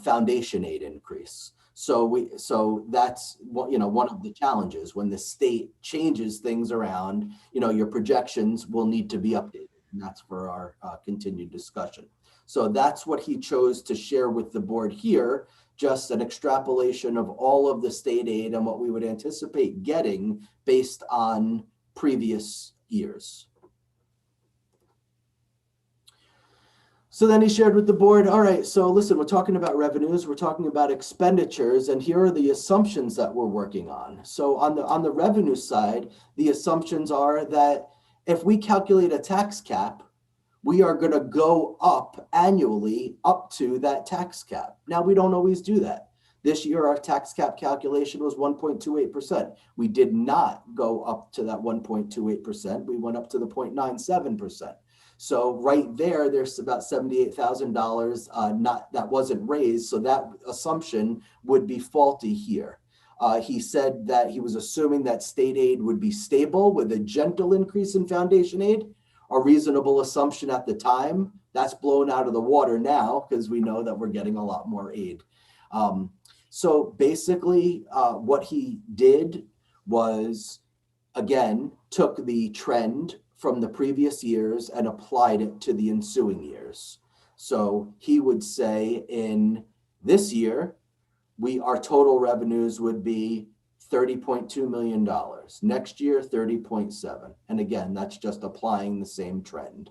foundation aid increase. So that's what, one of the challenges when the state changes things around, your projections will need to be updated, and that's for our continued discussion. So that's what he chose to share with the board here, just an extrapolation of all of the state aid and what we would anticipate getting based on previous years. So then he shared with the board, all right, so listen, we're talking about revenues, we're talking about expenditures, and here are the assumptions that we're working on. So on the revenue side, the assumptions are that if we calculate a tax cap, we are going to go up annually up to that tax cap. Now, we don't always do that. This year, our tax cap calculation was 1.28%. We did not go up to that 1.28%. We went up to the 0.97%. So right there, there's about $78,000 that wasn't raised. So that assumption would be faulty here. He said that he was assuming that state aid would be stable with a gentle increase in foundation aid, a reasonable assumption at the time. That's blown out of the water now because we know that we're getting a lot more aid. So basically what he did was, again, took the trend from the previous years and applied it to the ensuing years. So he would say in this year, our total revenues would be $30.2 million. Next year, 30.7. And again, that's just applying the same trend.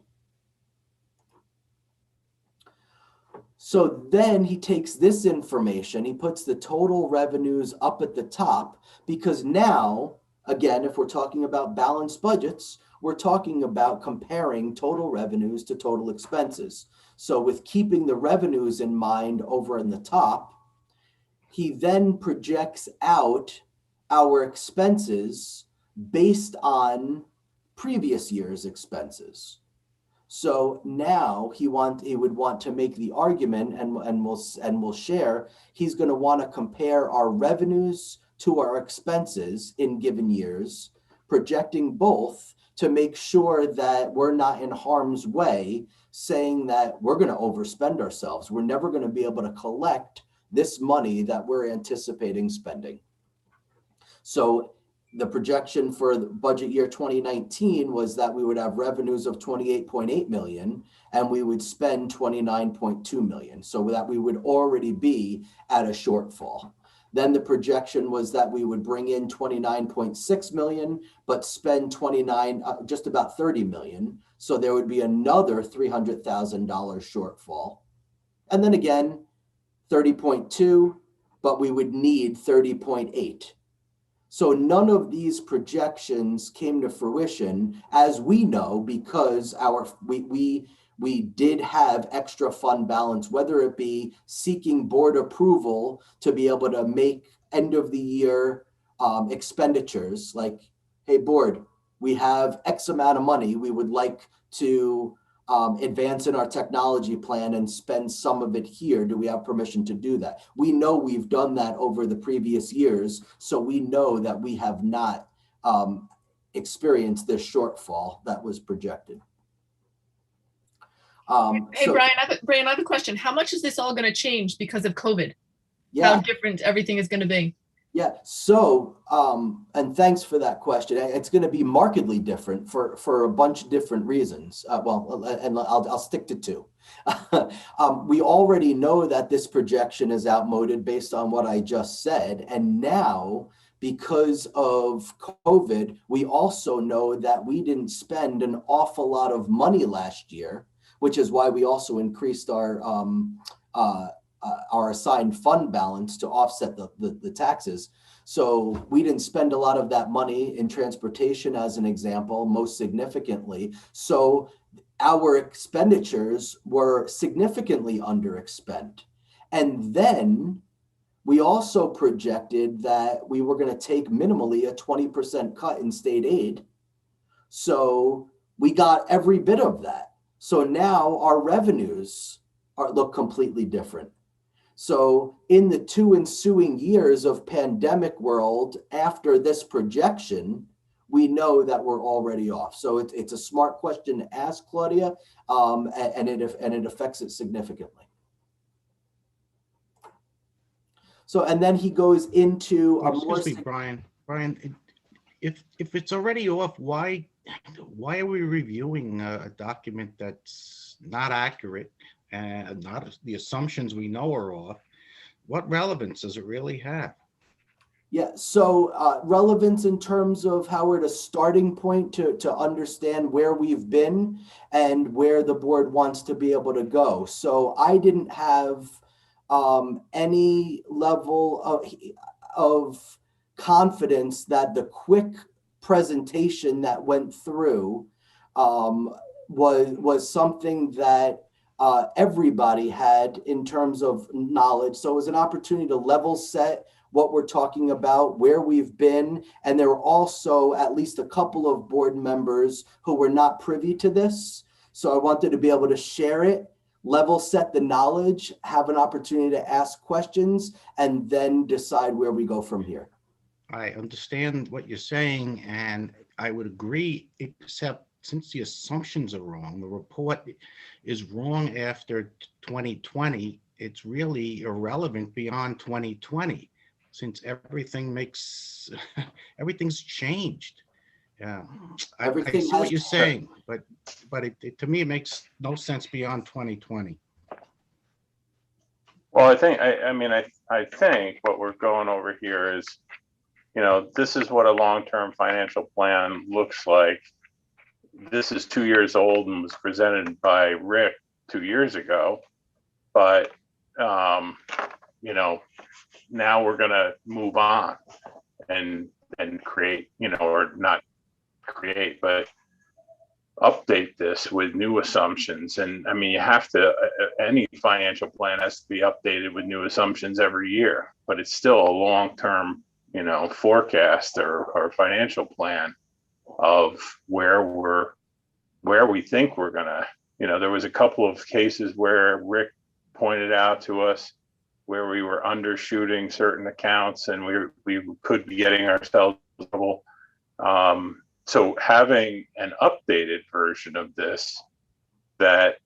So then he takes this information, he puts the total revenues up at the top, because now, again, if we're talking about balanced budgets, we're talking about comparing total revenues to total expenses. So with keeping the revenues in mind over in the top, he then projects out our expenses based on previous year's expenses. So now he would want to make the argument, and we'll share, he's going to want to compare our revenues to our expenses in given years, projecting both to make sure that we're not in harm's way, saying that we're going to overspend ourselves. We're never going to be able to collect this money that we're anticipating spending. So the projection for the budget year 2019 was that we would have revenues of 28.8 million and we would spend 29.2 million. So that we would already be at a shortfall. Then the projection was that we would bring in 29.6 million, but spend just about 30 million. So there would be another $300,000 shortfall. And then again, 30.2, but we would need 30.8. So none of these projections came to fruition, as we know, because we did have extra fund balance, whether it be seeking board approval to be able to make end of the year expenditures, like, hey, board, we have X amount of money we would like to advance in our technology plan and spend some of it here. Do we have permission to do that? We know we've done that over the previous years, so we know that we have not experienced this shortfall that was projected. Hey, Brian, I have a question. How much is this all going to change because of COVID? Yeah. How different everything is going to be? Yeah. So, and thanks for that question. It's going to be markedly different for a bunch of different reasons. And I'll stick to two. We already know that this projection is outmoded based on what I just said. And now, because of COVID, we also know that we didn't spend an awful lot of money last year, which is why we also increased our assigned fund balance to offset the taxes. So we didn't spend a lot of that money in transportation, as an example, most significantly. So our expenditures were significantly underexpent. And then we also projected that we were going to take minimally a 20% cut in state aid. So we got every bit of that. So now our revenues look completely different. So in the 2 ensuing years of pandemic world after this projection, we know that we're already off. So it's a smart question to ask, Claudia, and it affects it significantly. So, and then he goes into a more... Excuse me, Brian. Brian, if it's already off, why are we reviewing a document that's not accurate and not the assumptions we know are off? What relevance does it really have? Yeah, so relevance in terms of how we're at a starting point to understand where we've been and where the board wants to be able to go. So I didn't have any level of confidence that the quick presentation that went through was something that everybody had in terms of knowledge. So it was an opportunity to level set what we're talking about, where we've been. And there were also at least a couple of board members who were not privy to this. So I wanted to be able to share it, level set the knowledge, have an opportunity to ask questions, and then decide where we go from here. I understand what you're saying, and I would agree, except since the assumptions are wrong, the report is wrong after 2020, it's really irrelevant beyond 2020, since everything's changed. Yeah, I Everything see what has you're changed. saying, but to me, it makes no sense beyond 2020. Well, I think what we're going over here is, this is what a long-term financial plan looks like. This is 2 years old and was presented by Rick 2 years ago, but now we're gonna move on and create, or not create, but update this with new assumptions. And I mean, you have to, any financial plan has to be updated with new assumptions every year, but it's still a long-term, forecast or financial plan of where we think we're gonna, there was a couple of cases where Rick pointed out to us where we were undershooting certain accounts and we could be getting ourselves in trouble. So having an updated version of this that,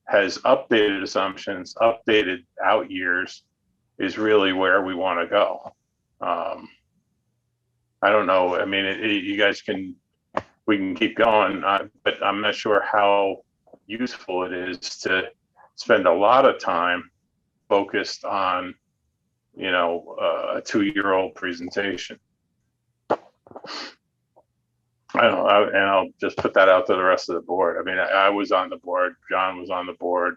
has updated assumptions, updated out years is really where we want to go. I don't know. I mean, you guys we can keep going, but I'm not sure how useful it is to spend a lot of time focused on, a 2-year-old presentation. I don't know, and I'll just put that out to the rest of the board. I mean, I was on the board, John was on the board,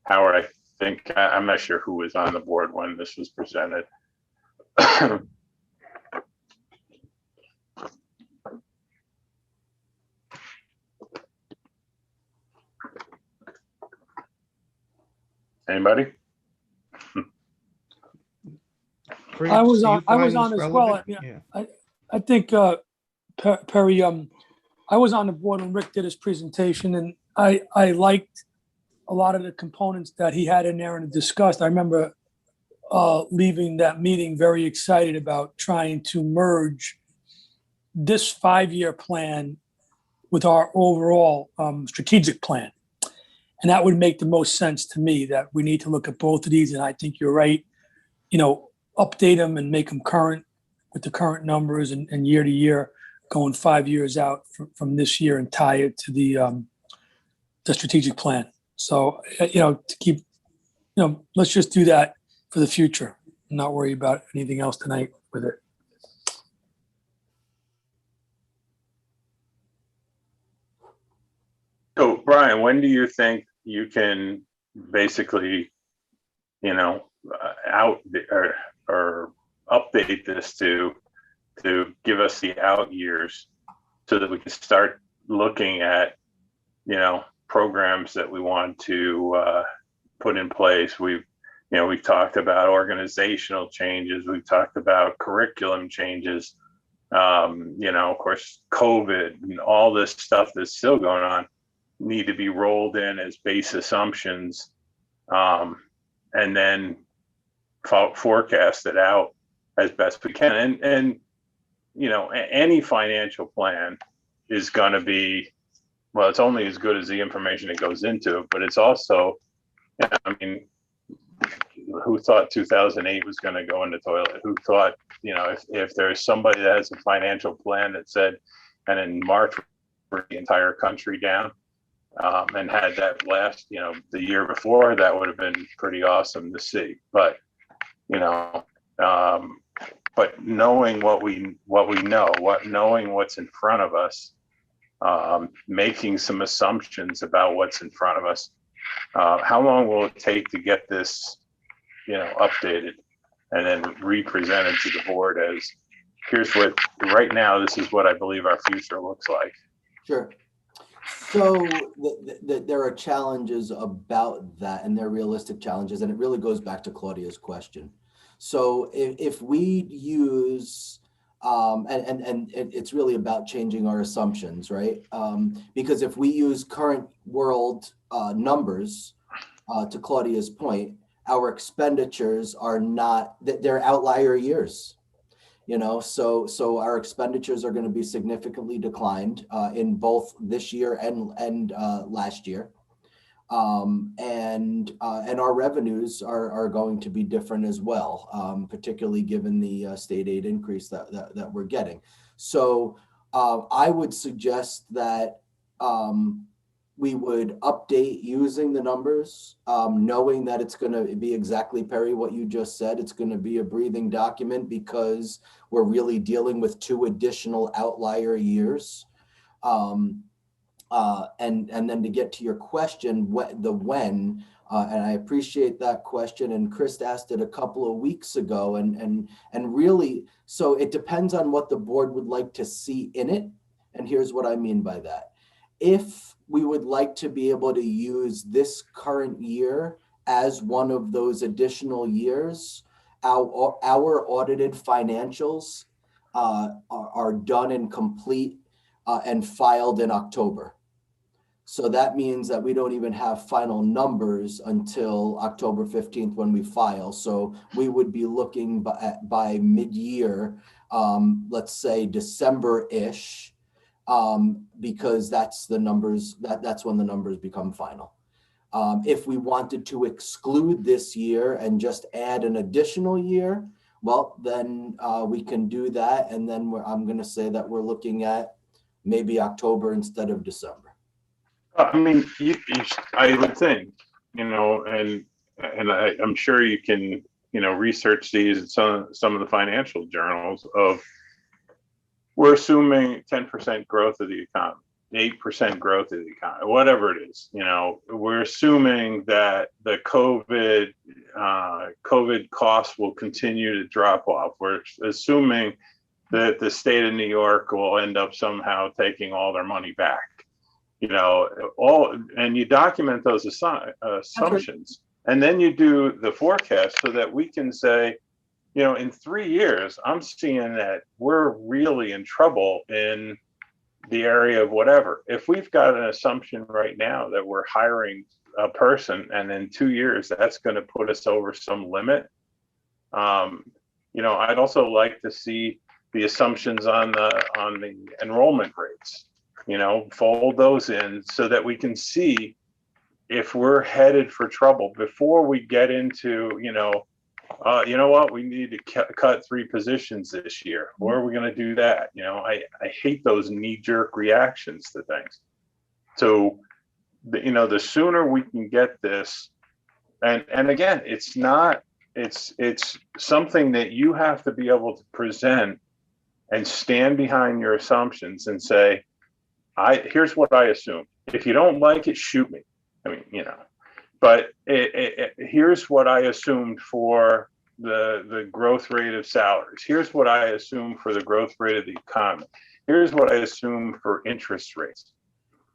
Howard, I think, I'm not sure who was on the board when this was presented. Anybody? I was on as well. Relevant? Yeah. I think, Perry, I was on the board when Rick did his presentation, and I liked a lot of the components that he had in there and discussed. I remember leaving that meeting very excited about trying to merge this 5-year plan with our overall strategic plan. And that would make the most sense to me, that we need to look at both of these. And I think you're right, update them and make them current with the current numbers and year to year, going 5 years out from this year and tie it to the strategic plan. So, to keep, let's just do that for the future and not worry about anything else tonight with it. So Brian, when do you think you can basically, or update this to give us the out years so that we can start looking at, programs that we want to put in place? We've talked about organizational changes. We've talked about curriculum changes. Of course, COVID and all this stuff that's still going on need to be rolled in as base assumptions, and then forecast it out as best we can. And any financial plan is going to be, well, it's only as good as the information that goes into it, but it's also, who thought 2008 was going to go in the toilet? Who thought, if there's somebody that has a financial plan that said, and in March, for the entire country down, and had that last, the year before, that would have been pretty awesome to see. But, but knowing what we know, knowing what's in front of us, making some assumptions about what's in front of us. How long will it take to get this, updated and then re-presented to the board as, here's what, right now, this is what I believe our future looks like? Sure. So there are challenges about that, and they're realistic challenges, and it really goes back to Claudia's question. So if we use, and it's really about changing our assumptions, right? Because if we use current world numbers, to Claudia's point, our expenditures are not, they're outlier years. So our expenditures are going to be significantly declined in both this year and last year, and our revenues are going to be different as well, particularly given the state aid increase that we're getting. So I would suggest that we would update using the numbers, knowing that it's going to be exactly, Perry, what you just said. It's going to be a breathing document because we're really dealing with 2 additional outlier years. And then to get to your question, when, and I appreciate that question. And Chris asked it a couple of weeks ago, and really, so it depends on what the board would like to see in it. And here's what I mean by that. If we would like to be able to use this current year as one of those additional years, our audited financials are done and complete and filed in October. So that means that we don't even have final numbers until October 15th when we file. So we would be looking by mid-year, let's say December-ish, because that's the numbers, that's when the numbers become final. If we wanted to exclude this year and just add an additional year, well, then we can do that. And then I'm going to say that we're looking at maybe October instead of December. I mean, I would think, and I'm sure you can, research these in some of the financial journals of, we're assuming 10% growth of the economy, 8% growth of the economy, whatever it is. We're assuming that the COVID costs will continue to drop off. We're assuming that the state of New York will end up somehow taking all their money back. And you document those assumptions, and then you do the forecast so that we can say, in 3 years, I'm seeing that we're really in trouble in the area of whatever. If we've got an assumption right now that we're hiring a person, and in 2 years, that's going to put us over some limit. I'd also like to see the assumptions on the enrollment rates. Fold those in so that we can see if we're headed for trouble before we get into, we need to cut 3 positions this year. Or are we going to do that? I hate those knee-jerk reactions to things. So, the sooner we can get this, and again, it's something that you have to be able to present and stand behind your assumptions and say, here's what I assume. If you don't like it, shoot me. But here's what I assumed for the growth rate of salaries. Here's what I assumed for the growth rate of the economy. Here's what I assumed for interest rates.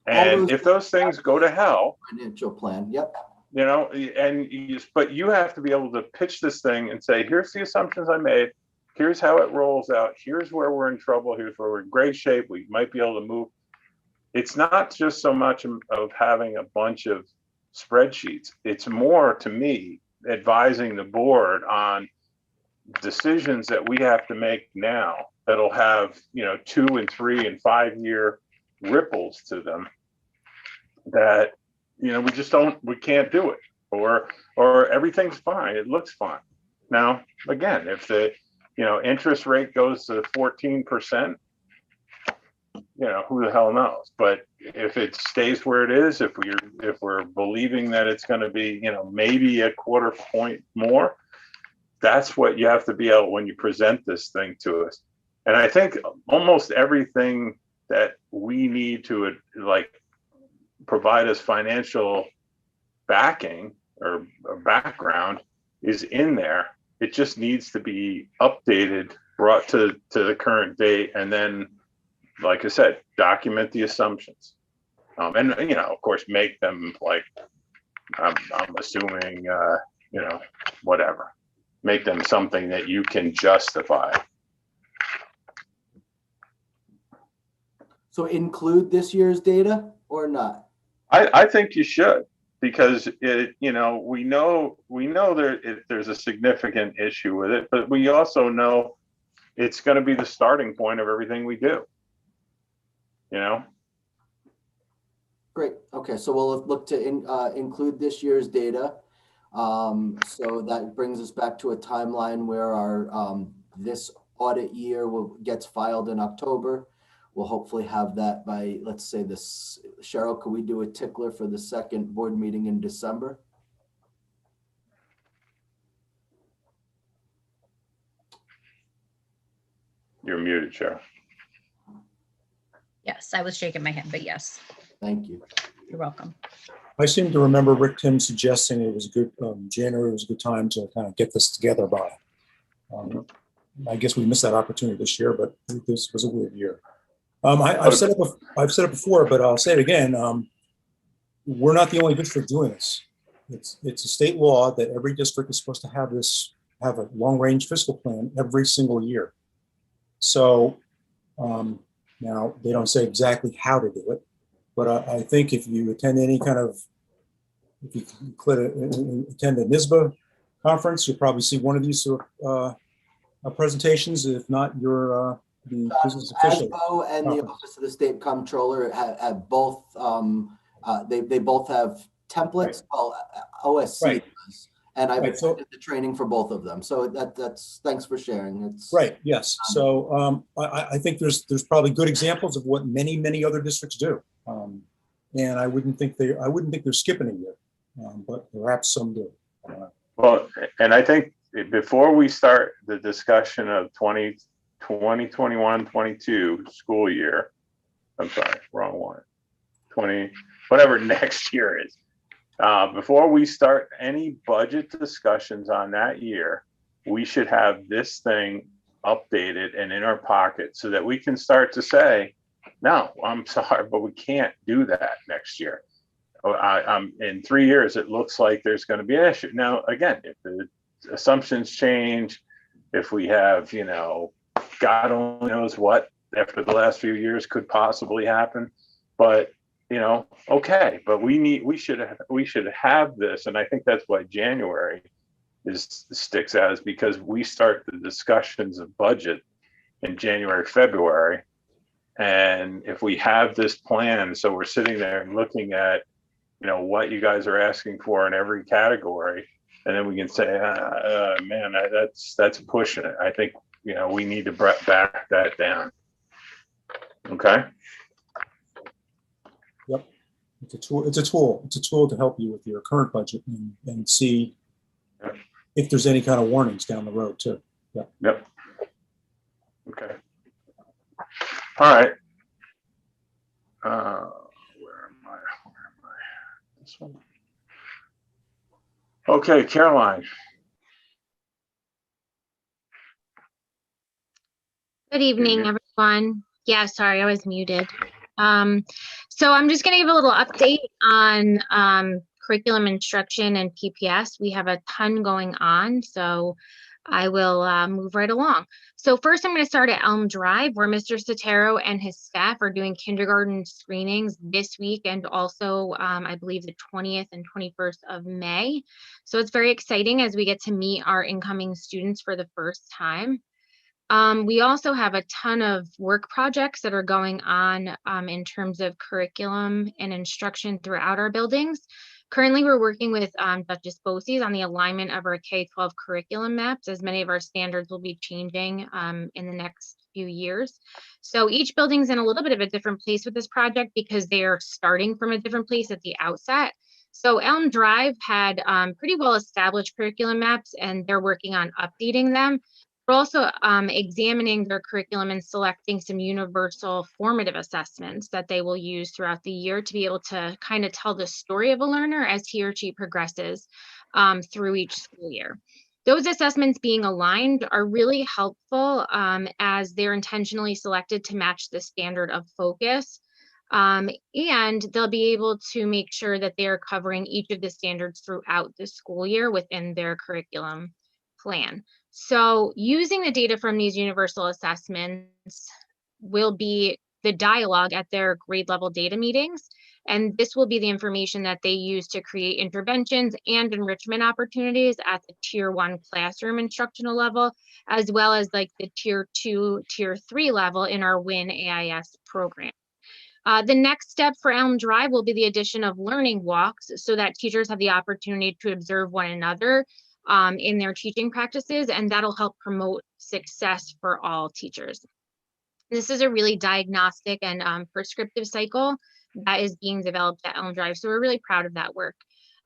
And if those things go to hell, financial plan, yep. But you have to be able to pitch this thing and say, here's the assumptions I made. Here's how it rolls out. Here's where we're in trouble. Here's where we're in great shape. We might be able to move. It's not just so much of having a bunch of spreadsheets. It's more, to me, advising the board on decisions that we have to make now that'll have 2 and 3 and 5 year ripples to them that we can't do it, or everyth's fine, it looks fine. Now again, if the interest rate goes to 14%, who the hell knows? But if it stays where it is, if we're believing that it's going to be, maybe a quarter point more, that's what you have to be able when you present this thing to us. And I think almost everything that we need to provide us financial backing or background is in there. It just needs to be updated, brought to the current date, and then, like I said, document the assumptions. And, you know, of course, make them like, I'm assuming, you know, whatever. Make them something that you can justify. So include this year's data or not? I think you should, because it, you know, we know there's a significant issue with it, but we also know it's going to be the starting point of everything we do. You know? Great. Okay, so we'll look to include this year's data. So that brings us back to a timeline where our this audit year gets filed in October. We'll hopefully have that by, let's say this, Cheryl, could we do a tickler for the second board meeting in December? You're muted, Cheryl. Yes, I was shaking my head, but yes, Thank you. you're welcome. I seem to remember Rick Tim suggesting it was a good, January was a good time to kind of get this together by. I guess we missed that opportunity this year, but this was a weird year. I've said it before, but I'll say it again. We're not the only district doing this. It's a state law that every district is supposed to have a long-range fiscal plan every single year. So now they don't say exactly how to do it, but I think if you attend any kind of, if you attend a NISBA conference, you'll probably see one of these presentations. If not, you're the business official. ASBO and the Office of the State Comptroller have both, they both have templates. Right. Well, OSC does. And I've attended the training for both of them. So that's, thanks for sharing. It's right. Yes. So I think there's probably good examples of what many other districts do. And I wouldn't think they're skipping a year, but perhaps some do. Well, and I think before we start the discussion of 2021-22 school year, I'm sorry, wrong one, 20, whatever next year is. Before we start any budget discussions on that year, we should have this thing updated and in our pocket so that we can start to say, no, I'm sorry, but we can't do that next year. In 3 years, it looks like there's going to be an issue. Now, again, if the assumptions change, if we have, you know, God only knows what after the last few years could possibly happen, but you know, okay, but we should have this, and I think that's why January sticks out, is because we start the discussions of budget in January, February, and if we have this plan, so we're sitting there and looking at, you know, what you guys are asking for in every category, and then we can say, man, that's pushing it. I think, you know, we need to back that down. Okay. Yep. It's a tool. It's a tool to help you with your current budget and see if there's any kind of warnings down the road too. Yep. Yep. Okay. All right. Where am I? This one. Okay, Caroline. Good evening, everyone. Yeah, sorry, I was muted. So I'm just going to give a little update on curriculum instruction and PPS. We have a ton going on, so I will move right along. So first, I'm going to start at Elm Drive, where Mr. Sotero and his staff are doing kindergarten screenings this week and also, I believe, the 20th and 21st of May. So it's very exciting as we get to meet our incoming students for the first time. We also have a ton of work projects that are going on in terms of curriculum and instruction throughout our buildings. Currently, we're working with Duchess BOCES on the alignment of our K-12 curriculum maps, as many of our standards will be changing in the next few years. So each building's in a little bit of a different place with this project because they are starting from a different place at the outset. So Elm Drive had pretty well established curriculum maps, and they're working on updating them. We're also examining their curriculum and selecting some universal formative assessments that they will use throughout the year to be able to kind of tell the story of a learner as he or she progresses through each school year. Those assessments being aligned are really helpful as they're intentionally selected to match the standard of focus And they'll be able to make sure that they are covering each of the standards throughout the school year within their curriculum plan. So using the data from these universal assessments will be the dialogue at their grade level data meetings. And this will be the information that they use to create interventions and enrichment opportunities at the tier 1 classroom instructional level, as well as like the tier 2, tier 3 level in our WIN AIS program. The next step for Elm Drive will be the addition of learning walks so that teachers have the opportunity to observe one another in their teaching practices, and that'll help promote success for all teachers. This is a really diagnostic and prescriptive cycle that is being developed at Elm Drive, so we're really proud of that work.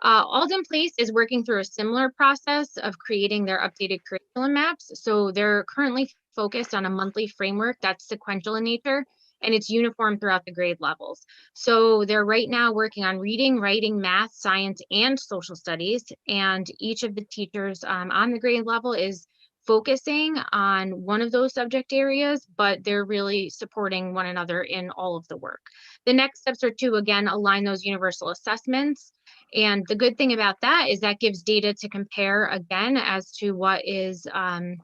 Alden Place is working through a similar process of creating their updated curriculum maps. So they're currently focused on a monthly framework that's sequential in nature, and it's uniform throughout the grade levels. So they're right now working on reading, writing, math, science, and social studies. And each of the teachers on the grade level is focusing on one of those subject areas, but they're really supporting one another in all of the work. The next steps are to, again, align those universal assessments. And the good thing about that is that gives data to compare again as to what is on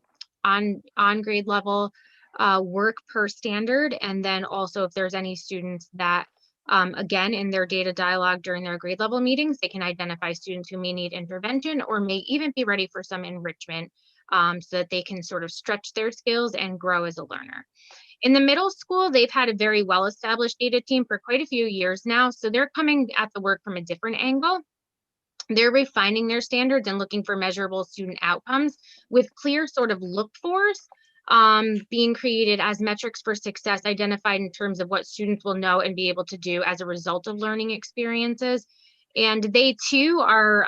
grade level work per standard, and then also if there's any students that again in their data dialogue during their grade level meetings, they can identify students who may need intervention or may even be ready for some enrichment so that they can sort of stretch their skills and grow as a learner. In the middle school, they've had a very well-established data team for quite a few years now, so they're coming at the work from a different angle. They're refining their standards and looking for measurable student outcomes with clear sort of look-fors being created as metrics for success identified in terms of what students will know and be able to do as a result of learning experiences. And they too are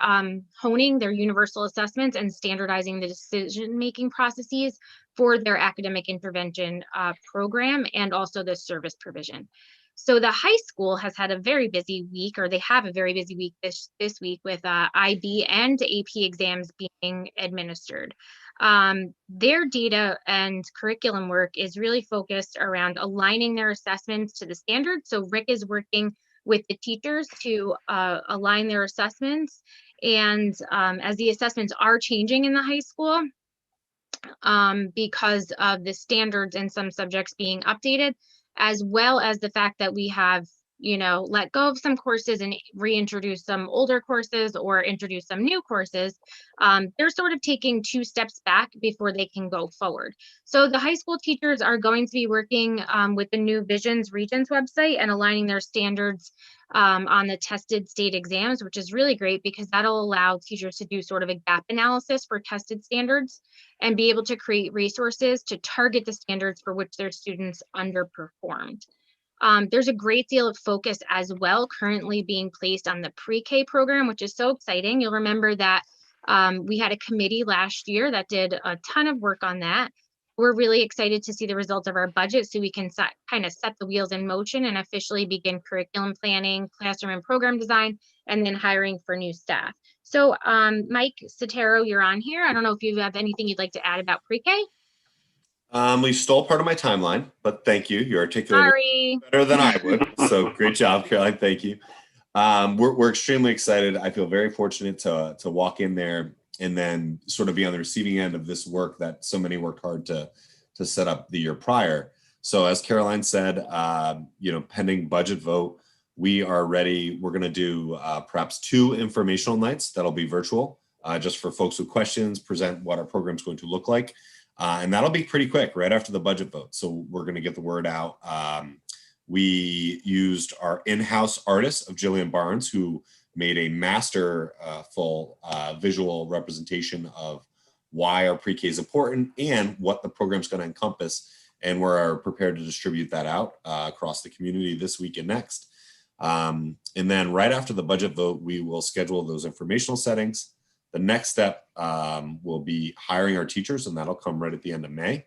honing their universal assessments and standardizing the decision-making processes for their academic intervention program and also the service provision. So the high school has had a very busy week, or they have a very busy week this week with IB and AP exams being administered. Their data and curriculum work is really focused around aligning their assessments to the standards. So Rick is working with the teachers to align their assessments. And as the assessments are changing in the high school, because of the standards in some subjects being updated, as well as the fact that we have, let go of some courses and reintroduce some older courses or introduce some new courses, they're sort of taking 2 steps back before they can go forward. So the high school teachers are going to be working with the new Visions Regions website and aligning their standards on the tested state exams, which is really great because that'll allow teachers to do sort of a gap analysis for tested standards and be able to create resources to target the standards for which their students underperformed. There's a great deal of focus as well currently being placed on the pre-K program, which is so exciting. You'll remember that we had a committee last year that did a ton of work on that. We're really excited to see the results of our budget so we can kind of set the wheels in motion and officially begin curriculum planning, classroom and program design, and then hiring for new staff. So Mike Sotero, you're on here. I don't know if you have anything you'd like to add about pre-K. You stole part of my timeline, but thank you. You articulated better than I would. So great job, Caroline. Thank you. We're extremely excited. I feel very fortunate to walk in there and then sort of be on the receiving end of this work that so many worked hard to set up the year prior. So as Caroline said, pending budget vote, we are ready. We're going to do perhaps 2 informational nights that'll be virtual, just for folks with questions, present what our program's going to look like. And that'll be pretty quick right after the budget vote. So we're going to get the word out. We used our in-house artist of Jillian Barnes, who made a masterful visual representation of why our pre-K is important and what the program's going to encompass. And we're prepared to distribute that out across the community this week and next. And then right after the budget vote, we will schedule those informational settings. The next step will be hiring our teachers, and that'll come right at the end of May.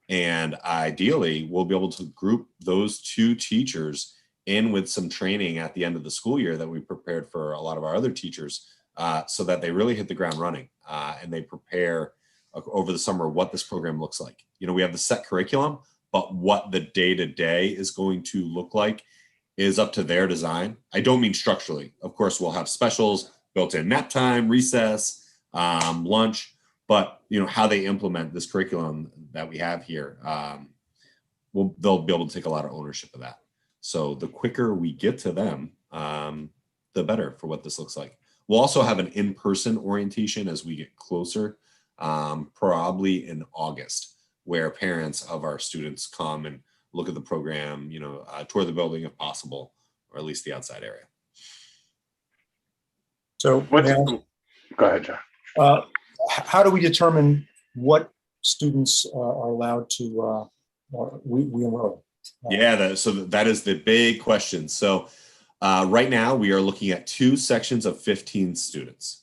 And ideally, we'll be able to group those 2 teachers in with some training at the end of the school year that we prepared for a lot of our other teachers so that they really hit the ground running and they prepare over the summer what this program looks like. We have the set curriculum, but what the day-to-day is going to look like is up to their design. I don't mean structurally. Of course, we'll have specials, built-in nap time, recess, lunch, but how they implement this curriculum that we have here, they'll be able to take a lot of ownership of that. So the quicker we get to them, the better for what this looks like. We'll also have an in-person orientation as we get closer, probably in August, where parents of our students come and look at the program, tour the building if possible, or at least the outside area. So Go ahead, John. how do we determine what students are allowed to we enroll? Yeah, so that is the big question. So right now we are looking at 2 sections of 15 students.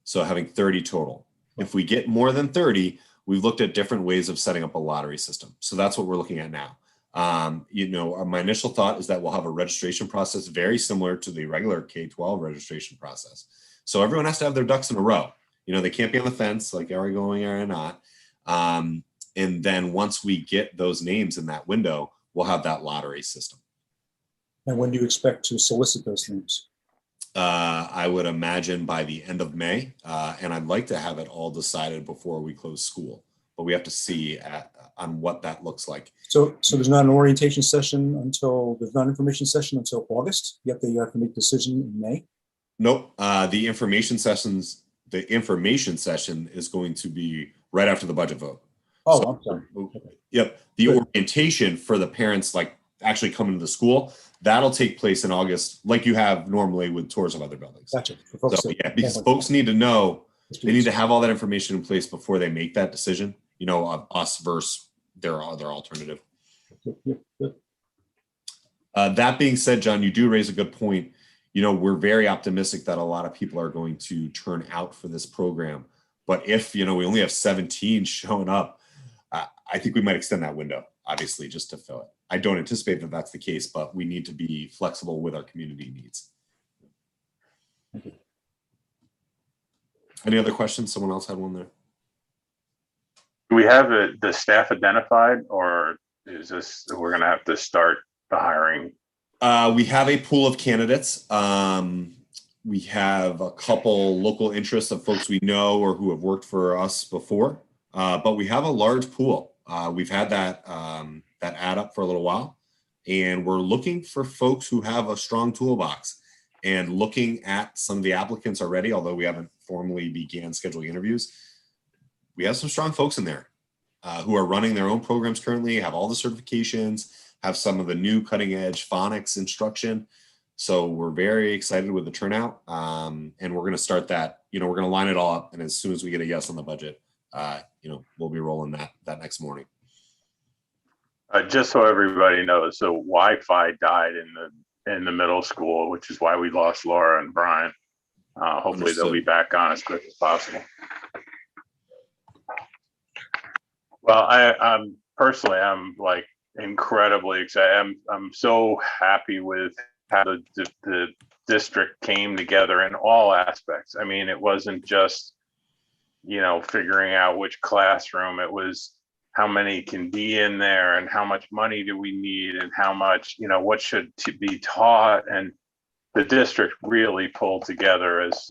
So having 30 total. If we get more than 30, we've looked at different ways of setting up a lottery system. So that's what we're looking at now. My initial thought is that we'll have a registration process very similar to the regular K-12 registration process. So everyone has to have their ducks in a row. They can't be on the fence, like, are we going or not? And then once we get those names in that window, we'll have that lottery system. And when do you expect to solicit those names? I would imagine by the end of May, and I'd like to have it all decided before we close school, but we have to see on what that looks like. So there's not an orientation session there's not an information session until August? You have to make a decision in May? Nope. The information session is going to be right after the budget vote. Oh, I'm sorry. Okay. Yep. The orientation for the parents, like actually coming to the school, that'll take place in August, like you have normally with tours of other buildings. Gotcha. So, yeah, because folks need to know, they need to have all that information in place before they make that decision, of us versus their alternative. That being said, John, you do raise a good point. We're very optimistic that a lot of people are going to turn out for this program. But if, we only have 17 showing up, I think we might extend that window, obviously, just to fill it. I don't anticipate that that's the case, but we need to be flexible with our community needs. Any other questions? Someone else had one there. Do we have the staff identified, or is this, we're going to have to start the hiring? We have a pool of candidates. We have a couple local interests of folks we know or who have worked for us before, but we have a large pool. We've had that ad up for a little while, and we're looking for folks who have a strong toolbox. And looking at some of the applicants already, although we haven't formally began scheduling interviews, we have some strong folks in there who are running their own programs currently, have all the certifications, have some of the new cutting edge phonics instruction. So we're very excited with the turnout, and we're going to start that. We're going to line it all up, and as soon as we get a yes on the budget, we'll be rolling that next morning. Just so everybody knows, so Wi-Fi died in the middle school, which is why we lost Laura and Brian. Hopefully they'll be back on as quick as possible. Well, I'm personally, I'm like incredibly excited. I'm so happy with how the district came together in all aspects. I mean, it wasn't just, figuring out which classroom, it was how many can be in there and how much money do we need and how much, what should be taught. And the district really pulled together as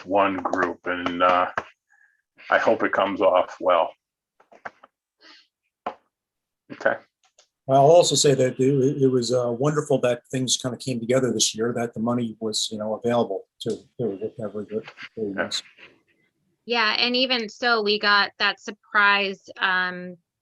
one group, and I hope it comes off well. Okay. I'll also say that it was wonderful that things kind of came together this year, that the money was, available to very good. Very nice. Yeah, and even so, we got that surprise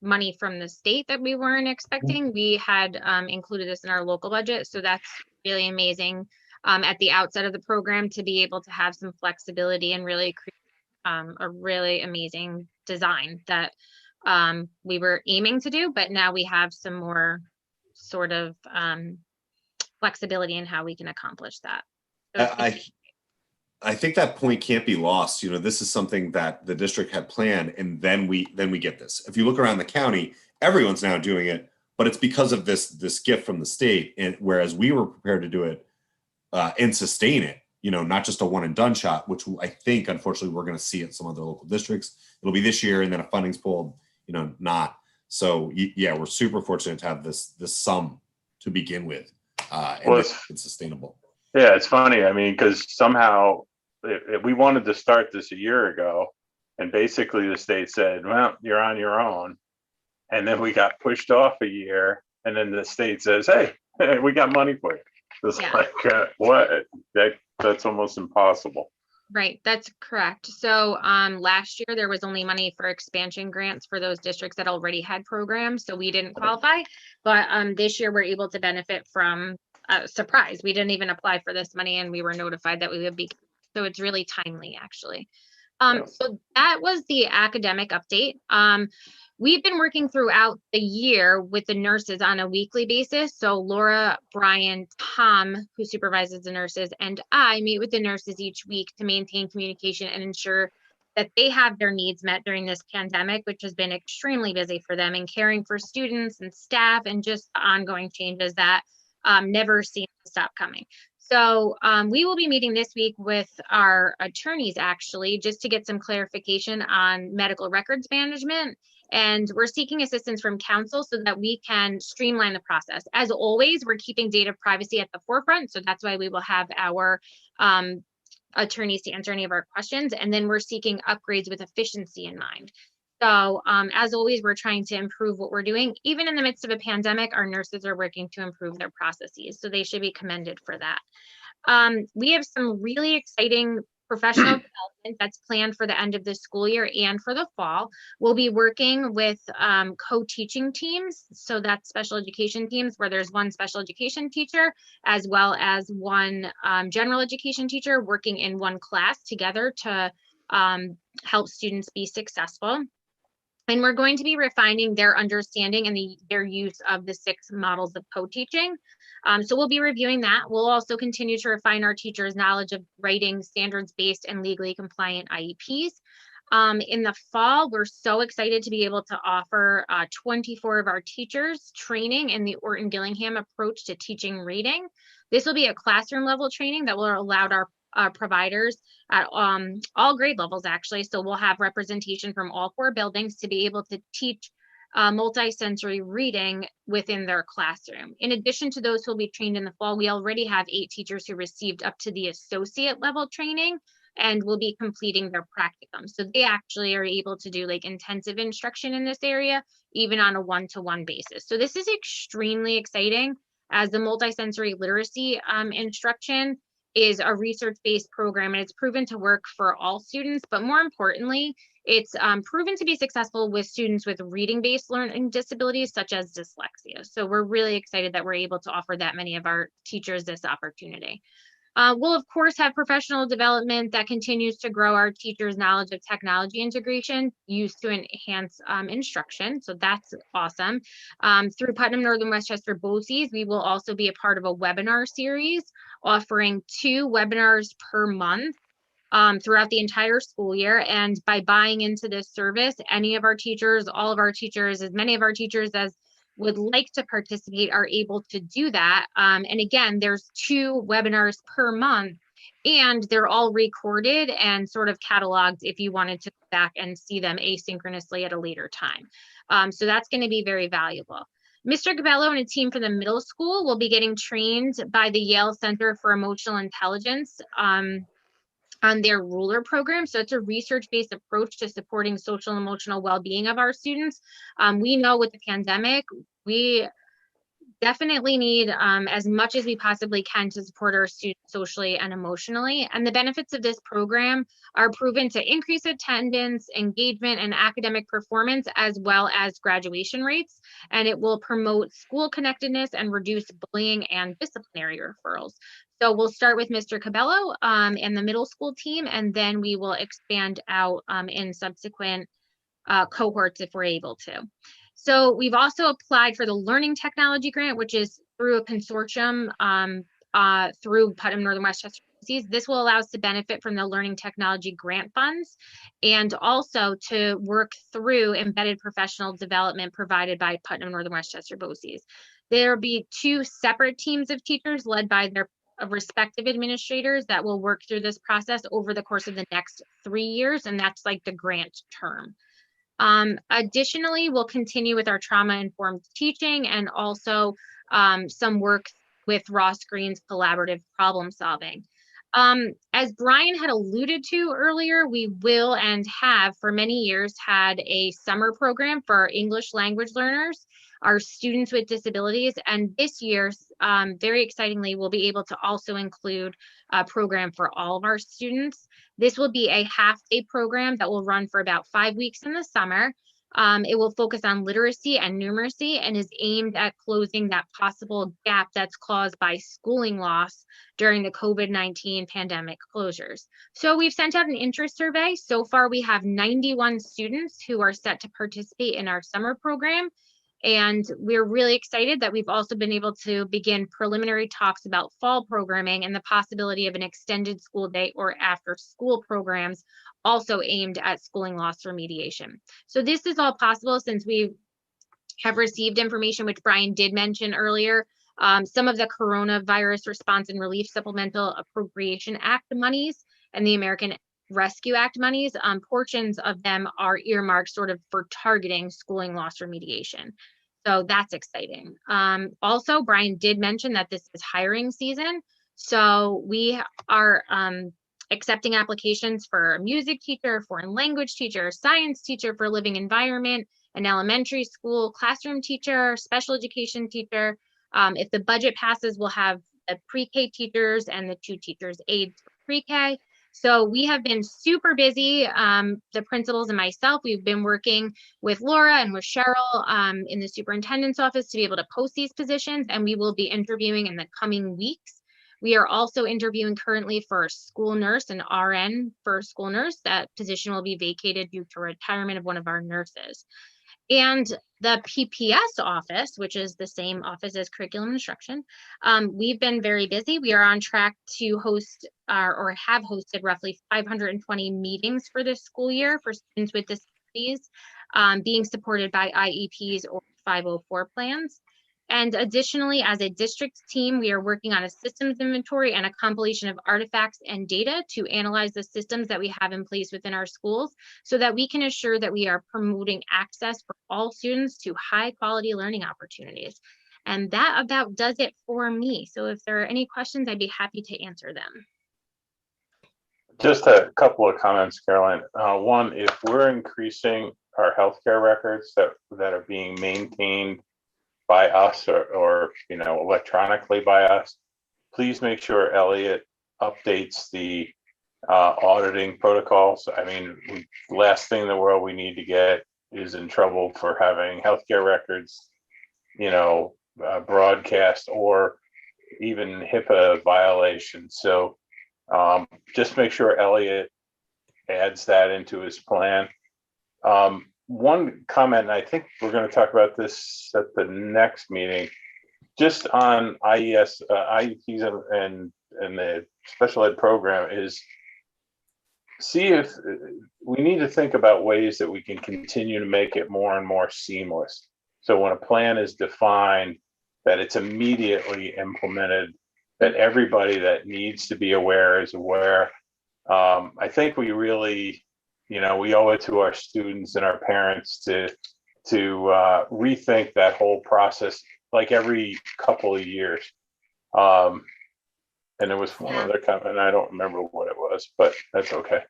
money from the state that we weren't expecting. We had included this in our local budget, so that's really amazing at the outset of the program to be able to have some flexibility and really create a really amazing design that we were aiming to do, but now we have some more sort of flexibility in how we can accomplish that. So I think that point can't be lost. This is something that the district had planned, and then we get this. If you look around the county, everyone's now doing it, but it's because of this gift from the state. And whereas we were prepared to do it and sustain it, not just a one and done shot, which I think, unfortunately, we're going to see at some other local districts. It'll be this year, and then if funding's pulled, not. So yeah, we're super fortunate to have this sum to begin with, and Well, it's sustainable. Yeah, it's funny. I mean, because somehow we wanted to start this a year ago, and basically the state said, well, you're on your own. And then we got pushed off a year, and then the state says, hey, we got money for you. It's like, what? That's almost impossible. Right, that's correct. So last year there was only money for expansion grants for those districts that already had programs, so we didn't qualify. But this year we're able to benefit from surprise. We didn't even apply for this money, and we were notified that we would be. So it's really timely, actually. So that was the academic update. We've been working throughout the year with the nurses on a weekly basis. So Laura, Brian, Tom, who supervises the nurses, and I meet with the nurses each week to maintain communication and ensure that they have their needs met during this pandemic, which has been extremely busy for them in caring for students and staff and just the ongoing changes that never seem to stop coming. So we will be meeting this week with our attorneys, actually, just to get some clarification on medical records management. And we're seeking assistance from counsel so that we can streamline the process. As always, we're keeping data privacy at the forefront. So that's why we will have our attorneys to answer any of our questions. And then we're seeking upgrades with efficiency in mind. So as always, we're trying to improve what we're doing. Even in the midst of a pandemic, our nurses are working to improve their processes. So they should be commended for that. We have some really exciting professional development that's planned for the end of the school year and for the fall. We'll be working with co-teaching teams. So that's special education teams where there's one special education teacher as well as one general education teacher working in one class together to help students be successful. And we're going to be refining their understanding and their use of the 6 models of co-teaching. So we'll be reviewing that. We'll also continue to refine our teachers' knowledge of writing standards-based and legally compliant IEPs. In the fall, we're so excited to be able to offer 24 of our teachers training in the Orton-Gillingham approach to teaching reading. This will be a classroom level training that will allow our providers at all grade levels, actually. So we'll have representation from all 4 buildings to be able to teach multi-sensory reading within their classroom. In addition to those who will be trained in the fall, we already have 8 teachers who received up to the associate level training and will be completing their practicum. So they actually are able to do like intensive instruction in this area, even on a one-to-one basis. So this is extremely exciting, as the multi-sensory literacy instruction is a research-based program, and it's proven to work for all students, but more importantly, it's proven to be successful with students with reading-based learning disabilities such as dyslexia. So we're really excited that we're able to offer that many of our teachers this opportunity. We'll of course have professional development that continues to grow our teachers' knowledge of technology integration used to enhance instruction. So that's awesome. Through Putnam Northern Westchester BOCES, we will also be a part of a webinar series offering 2 webinars per month throughout the entire school year. And by buying into this service, any of our teachers, all of our teachers, as many of our teachers as would like to participate are able to do that. And again, there's 2 webinars per month, and they're all recorded and sort of cataloged if you wanted to go back and see them asynchronously at a later time. So that's going to be very valuable. Mr. Gabello and a team from the middle school will be getting trained by the Yale Center for Emotional Intelligence on their ruler program. So it's a research-based approach to supporting social and emotional well-being of our students. We know with the pandemic, we definitely need as much as we possibly can to support our students socially and emotionally. And the benefits of this program are proven to increase attendance, engagement, and academic performance, as well as graduation rates. And it will promote school connectedness and reduce bullying and disciplinary referrals. So we'll start with Mr. Cabello and the middle school team, and then we will expand out in subsequent cohorts if we're able to. So we've also applied for the Learning Technology Grant, which is through a consortium through Putnam Northern Westchester. This will allow us to benefit from the Learning Technology Grant funds and also to work through embedded professional development provided by Putnam Northern Westchester BOCES. There will be 2 separate teams of teachers led by their respective administrators that will work through this process over the course of the next 3 years, and that's like the grant term. Additionally, we'll continue with our trauma-informed teaching and also some work with Ross Green's collaborative problem solving. As Brian had alluded to earlier, we will and have for many years had a summer program for our English language learners, our students with disabilities, and this year, very excitingly, we'll be able to also include a program for all of our students. This will be a half-day program that will run for about 5 weeks in the summer. It will focus on literacy and numeracy and is aimed at closing that possible gap that's caused by schooling loss during the COVID-19 pandemic closures. So we've sent out an interest survey. So far, we have 91 students who are set to participate in our summer program. And we're really excited that we've also been able to begin preliminary talks about fall programming and the possibility of an extended school day or after school programs also aimed at schooling loss remediation. So this is all possible since we have received information, which Brian did mention earlier, some of the Coronavirus Response and Relief Supplemental Appropriation Act monies and the American Rescue Act monies, portions of them are earmarked sort of for targeting schooling loss remediation. So that's exciting. Also, Brian did mention that this is hiring season. So we are accepting applications for a music teacher, foreign language teacher, science teacher for living environment, an elementary school classroom teacher, special education teacher. If the budget passes, we'll have the pre-K teachers and the 2 teachers aides for pre-K. So we have been super busy. The principals and myself, we've been working with Laura and with Cheryl in the superintendent's office to be able to post these positions, and we will be interviewing in the coming weeks. We are also interviewing currently for a school nurse, an RN for a school nurse. That position will be vacated due to retirement of one of our nurses. And the PPS office, which is the same office as curriculum instruction, we've been very busy. We are on track to host or have hosted roughly 520 meetings for this school year for students with disabilities, being supported by IEPs or 504 plans. And additionally, as a district team, we are working on a systems inventory and a compilation of artifacts and data to analyze the systems that we have in place within our schools so that we can assure that we are promoting access for all students to high quality learning opportunities. And that about does it for me. So if there are any questions, I'd be happy to answer them. Just a couple of comments, Caroline. One, if we're increasing our healthcare records that are being maintained by us or electronically by us, please make sure Elliot updates the auditing protocols. I mean, last thing in the world we need to get is in trouble for having healthcare records, broadcast or even HIPAA violations. So just make sure Elliot adds that into his plan. One comment, and I think we're going to talk about this at the next meeting, just on IEPs and the special ed program, is see if we need to think about ways that we can continue to make it more and more seamless. So when a plan is defined, that it's immediately implemented, that everybody that needs to be aware is aware. I think we really, we owe it to our students and our parents to rethink that whole process, like every couple of years. And there was one other comment, I don't remember what it was, but that's okay.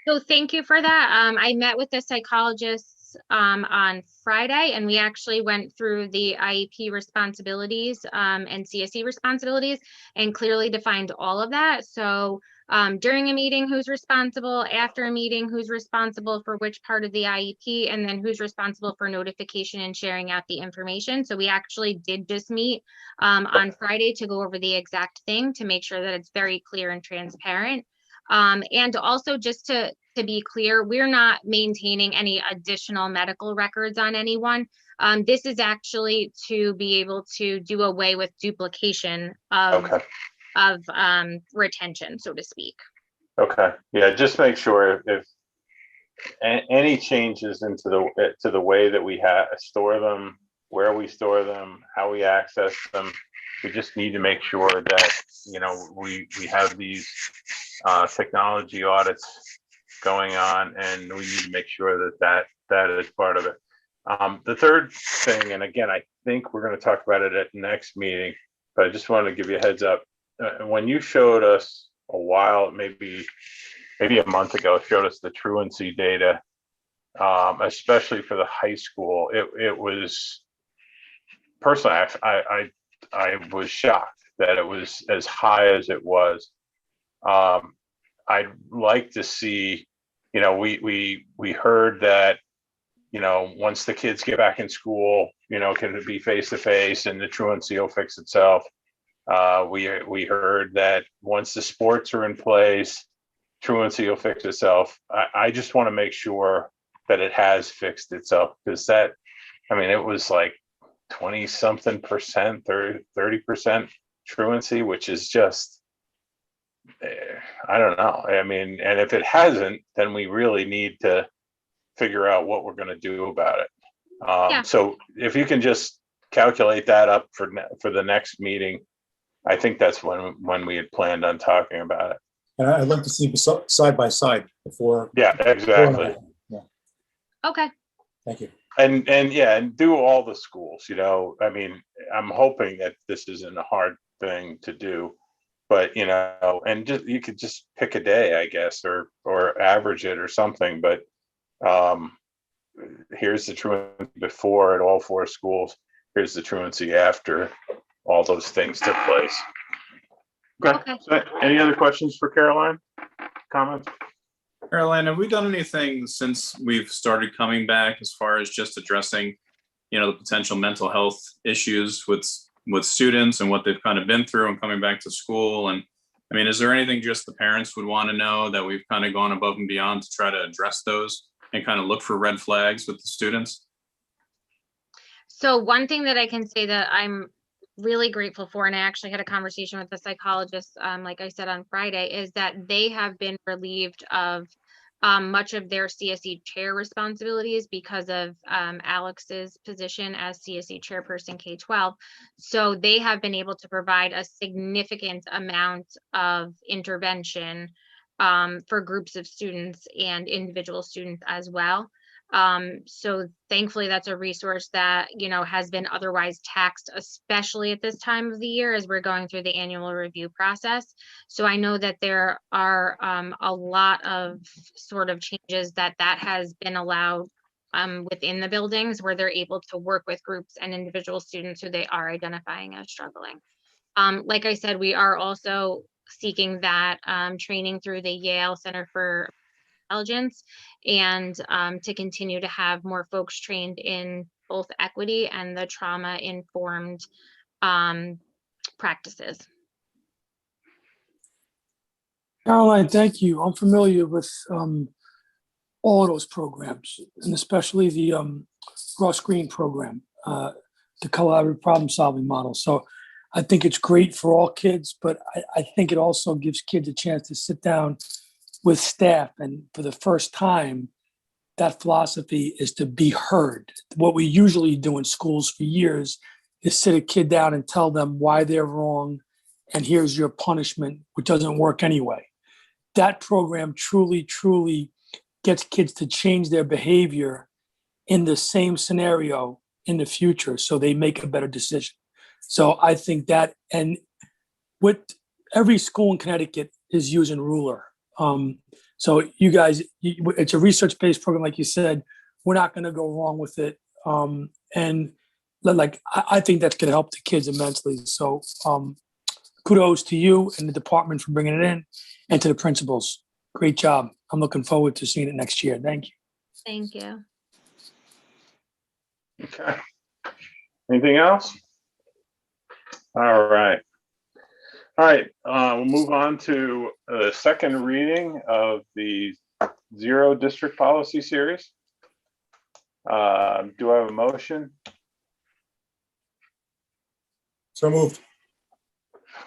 So thank you for that. I met with the psychologists on Friday, and we actually went through the IEP responsibilities and CSE responsibilities and clearly defined all of that. So during a meeting, who's responsible, after a meeting, who's responsible for which part of the IEP, and then who's responsible for notification and sharing out the information. So we actually did just meet on Friday to go over the exact thing to make sure that it's very clear and transparent. And also just to be clear, we're not maintaining any additional medical records on anyone. This is actually to be able to do away with duplication of retention, so to speak. Okay, yeah, just make sure if any changes into the way that we store them, where we store them, how we access them, we just need to make sure that we have these technology audits going on, and we need to make sure that is part of it. The third thing, and again, I think we're going to talk about it at the next meeting, but I just wanted to give you a heads up. When you showed us a while, maybe a month ago, showed us the truancy data, especially for the high school, it was personally, I was shocked that it was as high as it was. I'd like to see, we heard that, once the kids get back in school, can it be face to face and the truancy will fix itself. We heard that once the sports are in place, truancy will fix itself. I just want to make sure that it has fixed itself, because it was like 20 something percent, 30% truancy, which is just, I don't know. And if it hasn't, then we really need to figure out what we're going to do about it. So if you can just calculate that up for the next meeting, I think that's when we had planned on talking about it. And I'd like to see side by side before. Yeah, exactly. Yeah. Okay. Thank you. And do all the schools, I'm hoping that this isn't a hard thing to do, but, and just, you could just pick a day, I guess, or average it or something, but here's the truancy before at all 4 schools. Here's the truancy after all those things took place. Okay. So any other questions for Caroline? Comments? Caroline, have we done anything since we've started coming back as far as just addressing, the potential mental health issues with students and what they've kind of been through and coming back to school? And is there anything just the parents would want to know that we've kind of gone above and beyond to try to address those and kind of look for red flags with the students? So one thing that I can say that I'm really grateful for, and I actually had a conversation with the psychologist, like I said on Friday, is that they have been relieved of much of their CSE chair responsibilities because of Alex's position as CSE chairperson K-12. So they have been able to provide a significant amount of intervention for groups of students and individual students as well. So thankfully that's a resource that, has been otherwise taxed, especially at this time of the year as we're going through the annual review process. So I know that there are a lot of sort of changes that has been allowed within the buildings where they're able to work with groups and individual students who they are identifying as struggling. Like I said, we are also seeking that training through the Yale Center for Intelligence, and to continue to have more folks trained in both equity and the trauma-informed practices. Caroline, thank you. I'm familiar with all of those programs, and especially the Ross Green program, the collaborative problem-solving model. So I think it's great for all kids, but I think it also gives kids a chance to sit down with staff. And for the first time, that philosophy is to be heard. What we usually do in schools for years is sit a kid down and tell them why they're wrong, and here's your punishment, which doesn't work anyway. That program truly, truly gets kids to change their behavior in the same scenario in the future, so they make a better decision. So I think that, and with every school in Connecticut is using Ruler. So you guys, it's a research-based program, like you said. We're not going to go wrong with it. And I think that's going to help the kids immensely. So kudos to you and the department for bringing it in, and to the principals. Great job. I'm looking forward to seeing it next year. Thank you. Thank you. Okay. Anything else? All right. We'll move on to the second reading of the Zero District Policy Series. Do I have a motion? So moved.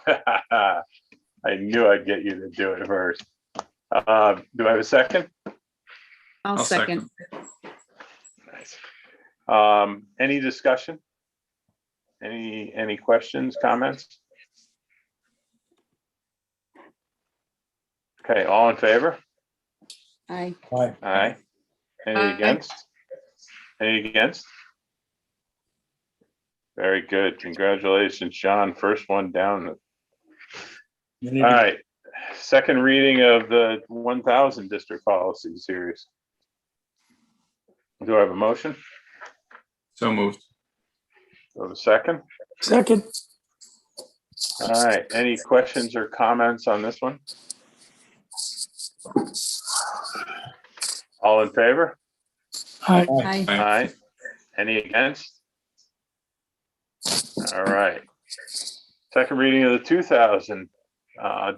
I knew I'd get you to do it first. Do I have a second? I'll second. Nice. Any discussion? Any questions, comments? Okay, all in favor? Aye. Aye. Aye. Any Aye. against? Any against? Very good. Congratulations, John. First one down. All right. Second reading of the 1000 district policy series. Do I have a motion? So moved. Do I have a second? Second. All right. Any questions or comments on this one? All in favor? Aye. Aye. Aye. Any against? All right. Second reading of the 2000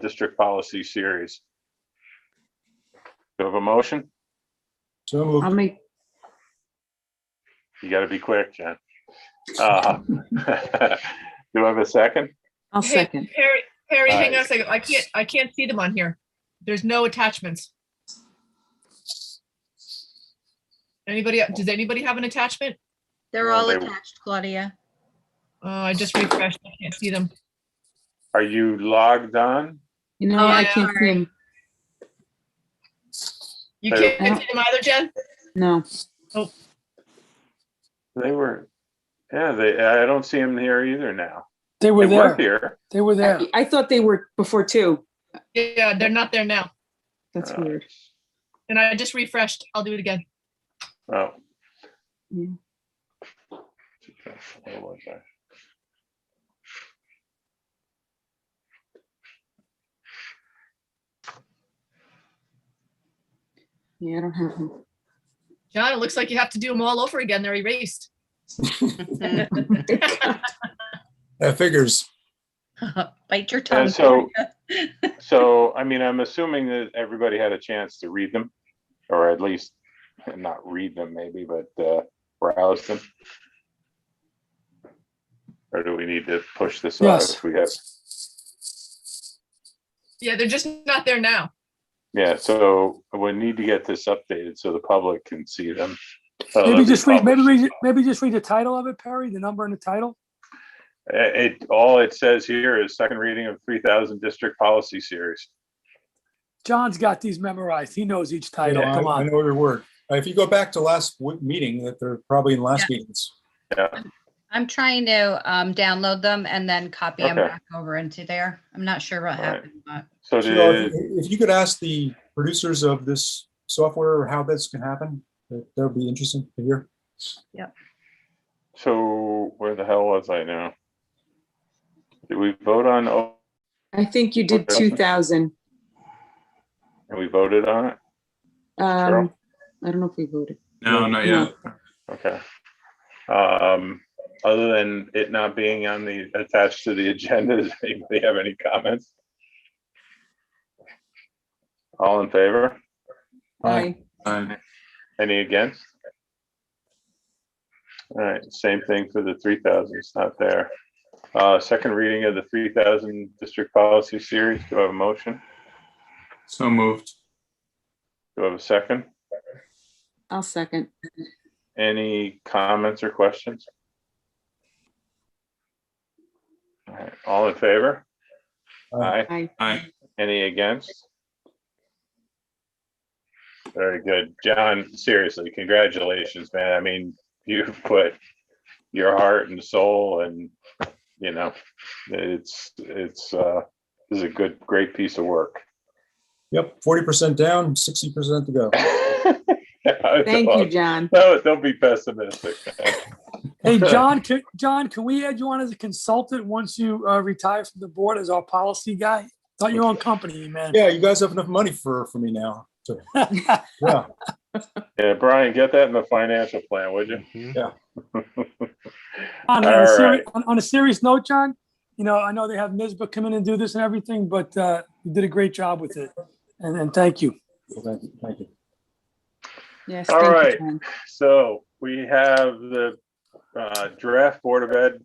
district policy series. Do I have a motion? So moved. I'll make, You got to be quick, Jen. Do I have a second? I'll Hey, second. Perry, hang Alright. on a second. I can't see them on here. There's no attachments. Does anybody have an attachment? They're Well, all they- attached, Claudia. I just refreshed. I can't see them. Are you logged on? You know, I Yeah. can't see him. You They- can't see them either, Jen? No. They were, yeah, I don't see them here either now. They were They were there. here. They were there. I thought they were before too. Yeah, they're not there now. That's Uh, weird. And I just refreshed. I'll do it again. Oh. Yeah. Where was I? Yeah, I don't have him. John, it looks like you have to do them all over again. They're erased. That figures. Bite your tongue. so- So, I mean, I'm assuming that everybody had a chance to read them, or at least not read them maybe, but browse them. Or do we need to push this off Yes. if we have? Yeah, they're just not there now. Yeah, so we need to get this updated so the public can see them. Oh, Maybe they'll just be read, published. maybe just read the title of it, Perry, the number and the title. All it says here is second reading of 3000 district policy series. John's got these memorized. He knows each title. Yeah, Come I on. know every word. If you go back to last meeting, that they're probably in last meetings. Yeah, I'm trying to download them and then copy them Okay. back over into there. I'm not sure what All right. happened, but so So did, if you could ask the producers of this software how this can happen, that would be interesting to hear. so where the hell was I now? Did we vote on, I think you did Okay. 2000. and we voted on it? I don't know if we voted. No, not yet. Okay. Other than it not being on the, attached to the agenda, does anybody have any comments? All in favor? Aye. Any against? All right, same thing for the 3000, it's not there. Second reading of the 3000 district policy series, do I have a motion? So moved. Do I have a second? I'll second. Any comments or questions? All right, all in favor? Aye. Aye. Aye. Any against? Very good. John, seriously, congratulations, man. I mean, you've put your heart and soul and, you know, this is a great piece of work. Yep, 40% down, 60% to go. Thank you, John. No, don't be pessimistic, man. Hey, John, can we add you on as a consultant once you retire from the board as our policy guy? Start your own company, man. Yeah, you guys have enough money for me now. So, yeah, Yeah, Brian, get that in the financial plan, would you? yeah. On, All right. on a serious note, John, you know, I know they have NISBA come in and do this and everything, but you did a great job with it. And thank you. Thank you. Thank you. Yes, All thank right. you, John. So we have the draft Board of Ed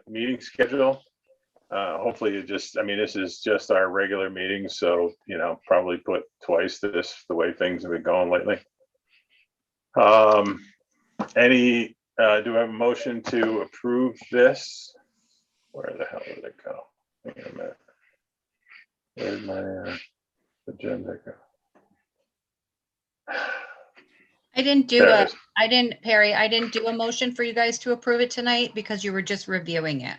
meeting schedule. Hopefully this is just our regular meeting, so, you know, probably put twice this, the way things have been going lately. Do I have a motion to approve this? Where the hell did it go? Hang on a minute. Where'd my agenda go? I didn't do There it a, is. I didn't, Perry, I didn't do a motion for you guys to approve it tonight because you were just reviewing it.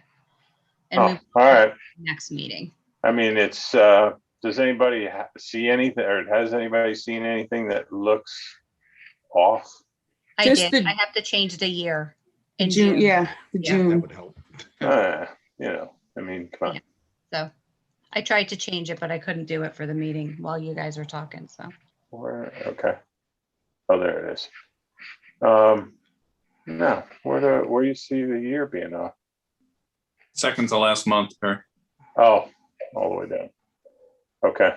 And Oh, we all right. next meeting. I mean, it's, does anybody see anything, or has anybody seen anything that looks off? I Just did. the- I have to change the year in June, June. yeah, the Yeah. That June. would help. You know, I mean, come on. Yeah. So I tried to change it, but I couldn't do it for the meeting while you guys were talking, so. Okay. Oh, there it is. No, where you see the year being off? Second to last month, Perry. Oh, all the way down. Okay.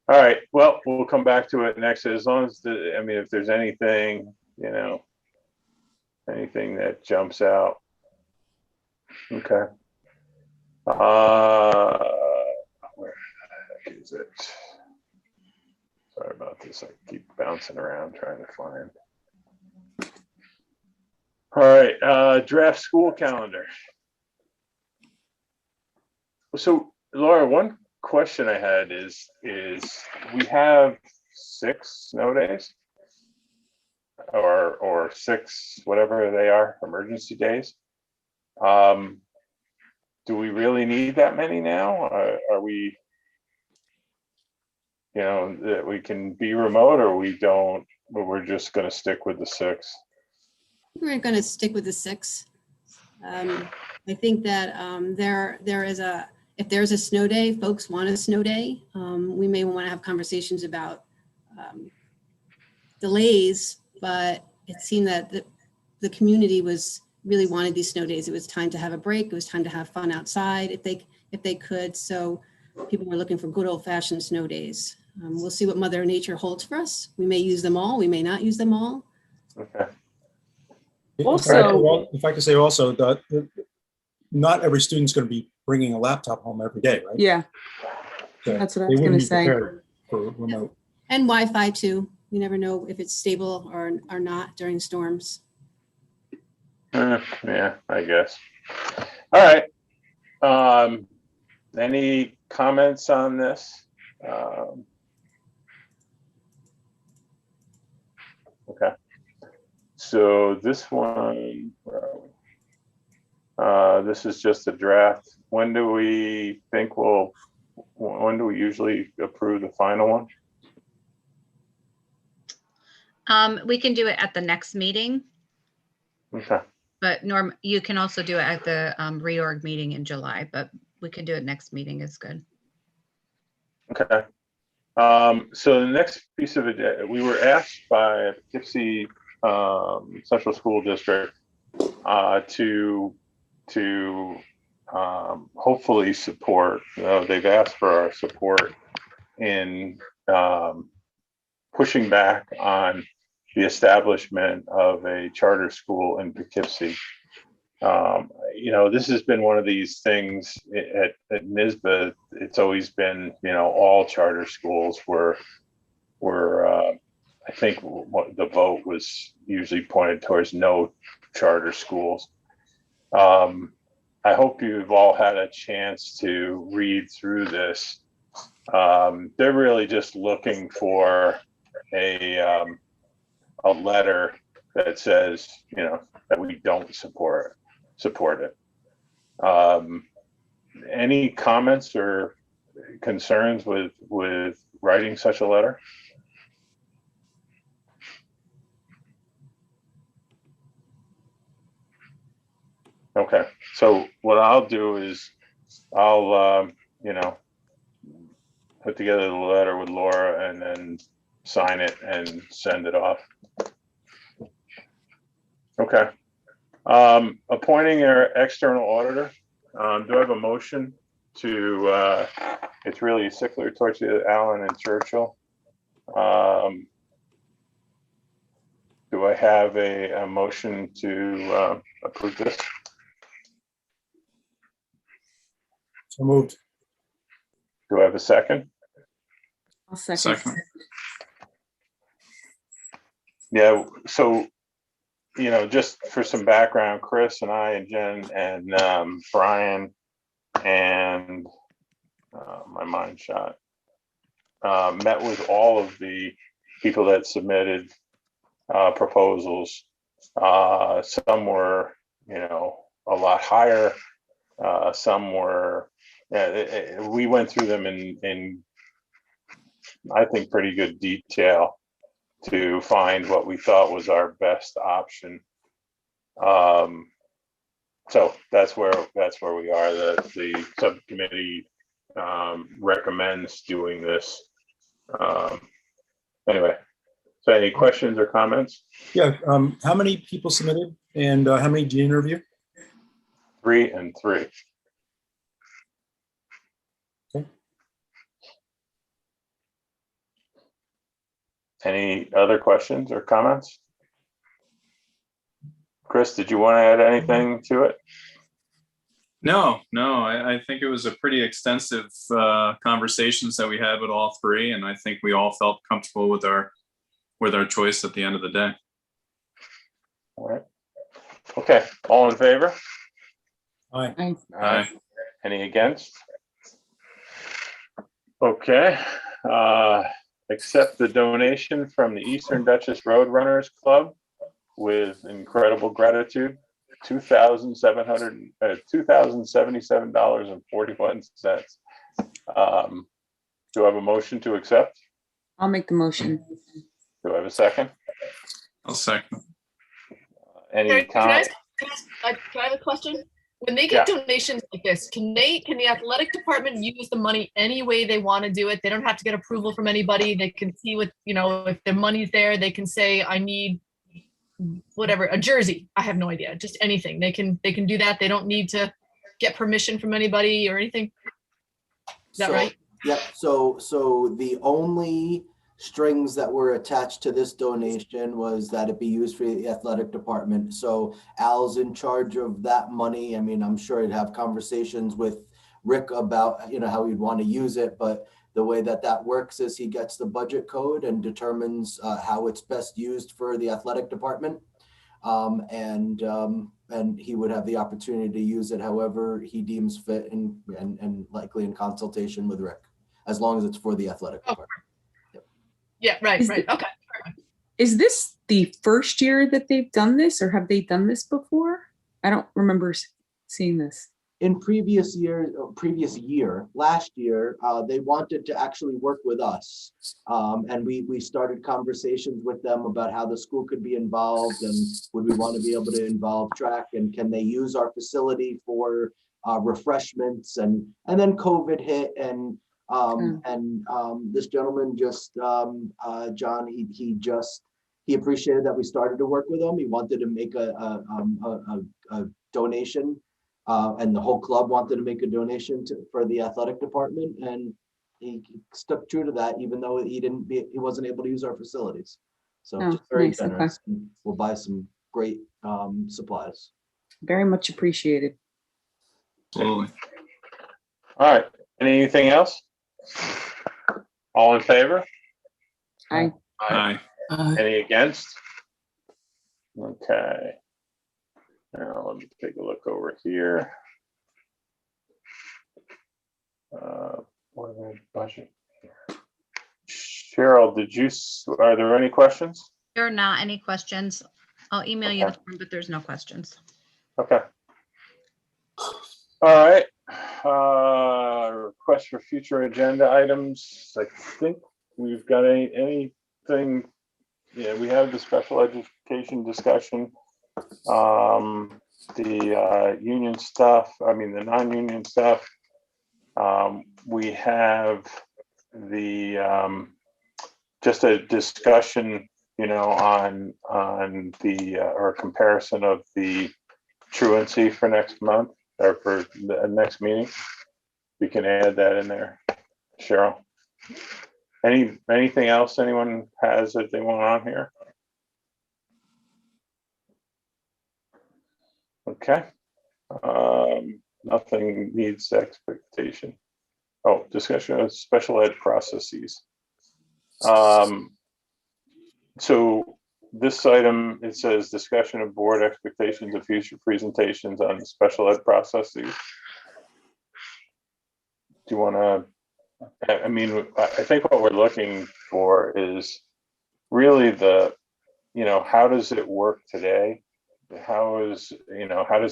All right. Well, we'll come back to it next. As long as I mean, if there's anything, you know, anything that jumps out. Okay. Where the heck is it? Sorry about this. I keep bouncing around trying to find. All right. Draft school calendar. So, Laura, one question I had is we have 6 snow days or 6, whatever they are, emergency days. Do we really need that many now? Are we, you know, that we can be remote, or we don't, but we're just going to stick with the 6? We're going to stick with the 6. I think that if there's a snow day, folks want a snow day. We may want to have conversations about delays, but it seemed that the community really wanted these snow days. It was time to have a break. It was time to have fun outside if they could. So people were looking for good old fashioned snow days. We'll see what Mother Nature holds for us. We may use them all. We may not use them all. Okay. Also- if I could say also that not every student's going to be bringing a laptop home every day, right? Yeah, So that's what I they was wouldn't gonna be say. prepared for remote. And Wi-Fi too. You never know if it's stable or not during storms. Yeah, I guess. All right. Any comments on this? Okay. So this one, where are we? This is just a draft. When do we usually approve the final one? We can do it at the next meeting, Okay. but you can also do it at the reorg meeting in July, but we can do it next meeting is good. Okay. So the next piece of it, we were asked by Poughkeepsie Central School District to hopefully support. They've asked for our support in pushing back on the establishment of a charter school in Poughkeepsie. You know, this has been one of these things at NYSBA. It's always been, you know, all charter schools were I think what the vote was usually pointed towards no charter schools. I hope you've all had a chance to read through this. They're really just looking for a letter that says, you know, that we don't support it. Any comments or concerns with writing such a letter? Okay, so what I'll do is I'll you know, put together the letter with Laura and then sign it and send it off. Okay. Appointing our external auditor. Do I have a motion to, it's really Sickler, Torchia, Allen, and Churchill. Do I have a motion to approve this? So moved. Do I have a second? I'll second. Second. Yeah, so, you know, just for some background, Chris and I and Jen and Brian and my mind shot, met with all of the people that submitted proposals. Some were, a lot higher. Some were, we went through them in I think pretty good detail to find what we thought was our best option. So that's where we are. The subcommittee recommends doing this. Anyway, so any questions or comments? Yeah, how many people submitted and how many did you interview? 3 and 3. Okay. Any other questions or comments? Chris, did you want to add anything to it? No, I think it was a pretty extensive conversations that we had with all 3, and I think we all felt comfortable with our choice at the end of the day. All right. Okay, all in favor? Aye. Aye. Any against? Okay. Accept the donation from the Eastern Dutchess Roadrunners Club with incredible gratitude. $2,077.41. Do I have a motion to accept? I'll make the motion. Do I have a second? I'll second. Any comment? Can I have a question? When they get donations like this, can the athletic department use the money any way they want to do it? They don't have to get approval from anybody. They can see what, if their money's there, they can say, I need whatever, a jersey. I have no idea, just anything. They can do that. They don't need to get permission from anybody or anything. Is that right? Yep. So the only strings that were attached to this donation was that it be used for the athletic department. So Al's in charge of that money. I mean, I'm sure he'd have conversations with Rick about, how he'd want to use it, but the way that works is he gets the budget code and determines how it's best used for the athletic department. And he would have the opportunity to use it however he deems fit and likely in consultation with Rick, as long as it's for the athletic department. Yeah, right. Okay. Is this the first year that they've done this, or have they done this before? I don't remember seeing this. In previous year, last year, they wanted to actually work with us. And we started conversations with them about how the school could be involved and would we want to be able to involve track and can they use our facility for refreshments and then COVID hit and this gentleman just, John, he appreciated that we started to work with him. He wanted to make a donation. And the whole club wanted to make a donation for the athletic department, and he stuck true to that, even though he wasn't able to use our facilities. So just very nice. generous. Okay. We'll buy some great supplies. Very much appreciated. Absolutely. All right. Anything else? All in favor? Aye. Aye. Any against? Okay. Now let me take a look over here. What are the budget? Cheryl, are there any questions? There are not any questions. I'll email you the form, but there's no questions. Okay. All right. Request for future agenda items. I think we've got anything. Yeah, we have the special education discussion. The union stuff, the non-union stuff. We have the just a discussion, on the or comparison of the truancy for next month or for the next meeting. We can add that in there. Cheryl, anything else anyone has that they want on here? Okay. Nothing needs expectation. Oh, discussion of special ed processes. So this item, it says discussion of board expectations of future presentations on the special ed processes. Do you want to, I think what we're looking for is really the how does it work today? How does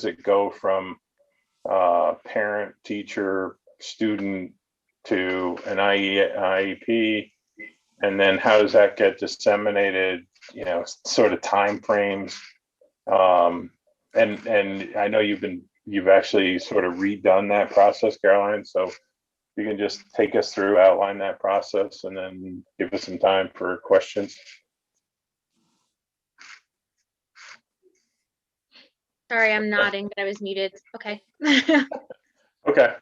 it go from parent, teacher, student to an IEP? And then how does that get disseminated, sort of timeframes? And I know you've actually sort of redone that process, Caroline. So you can just take us through, outline that process, and then give us some time for questions. Sorry, I'm nodding, but I was muted. Okay. Okay.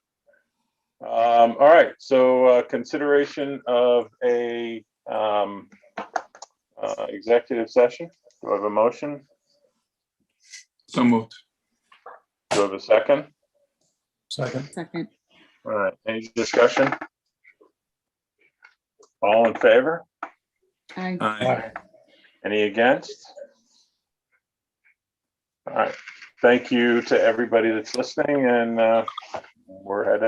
All right. So consideration of a executive session. Do I have a motion? So moved. Do I have a second? Second. All right. Any discussion? All in favor? Aye. Aye. Any against? All right. Thank you to everybody that's listening, and we're headed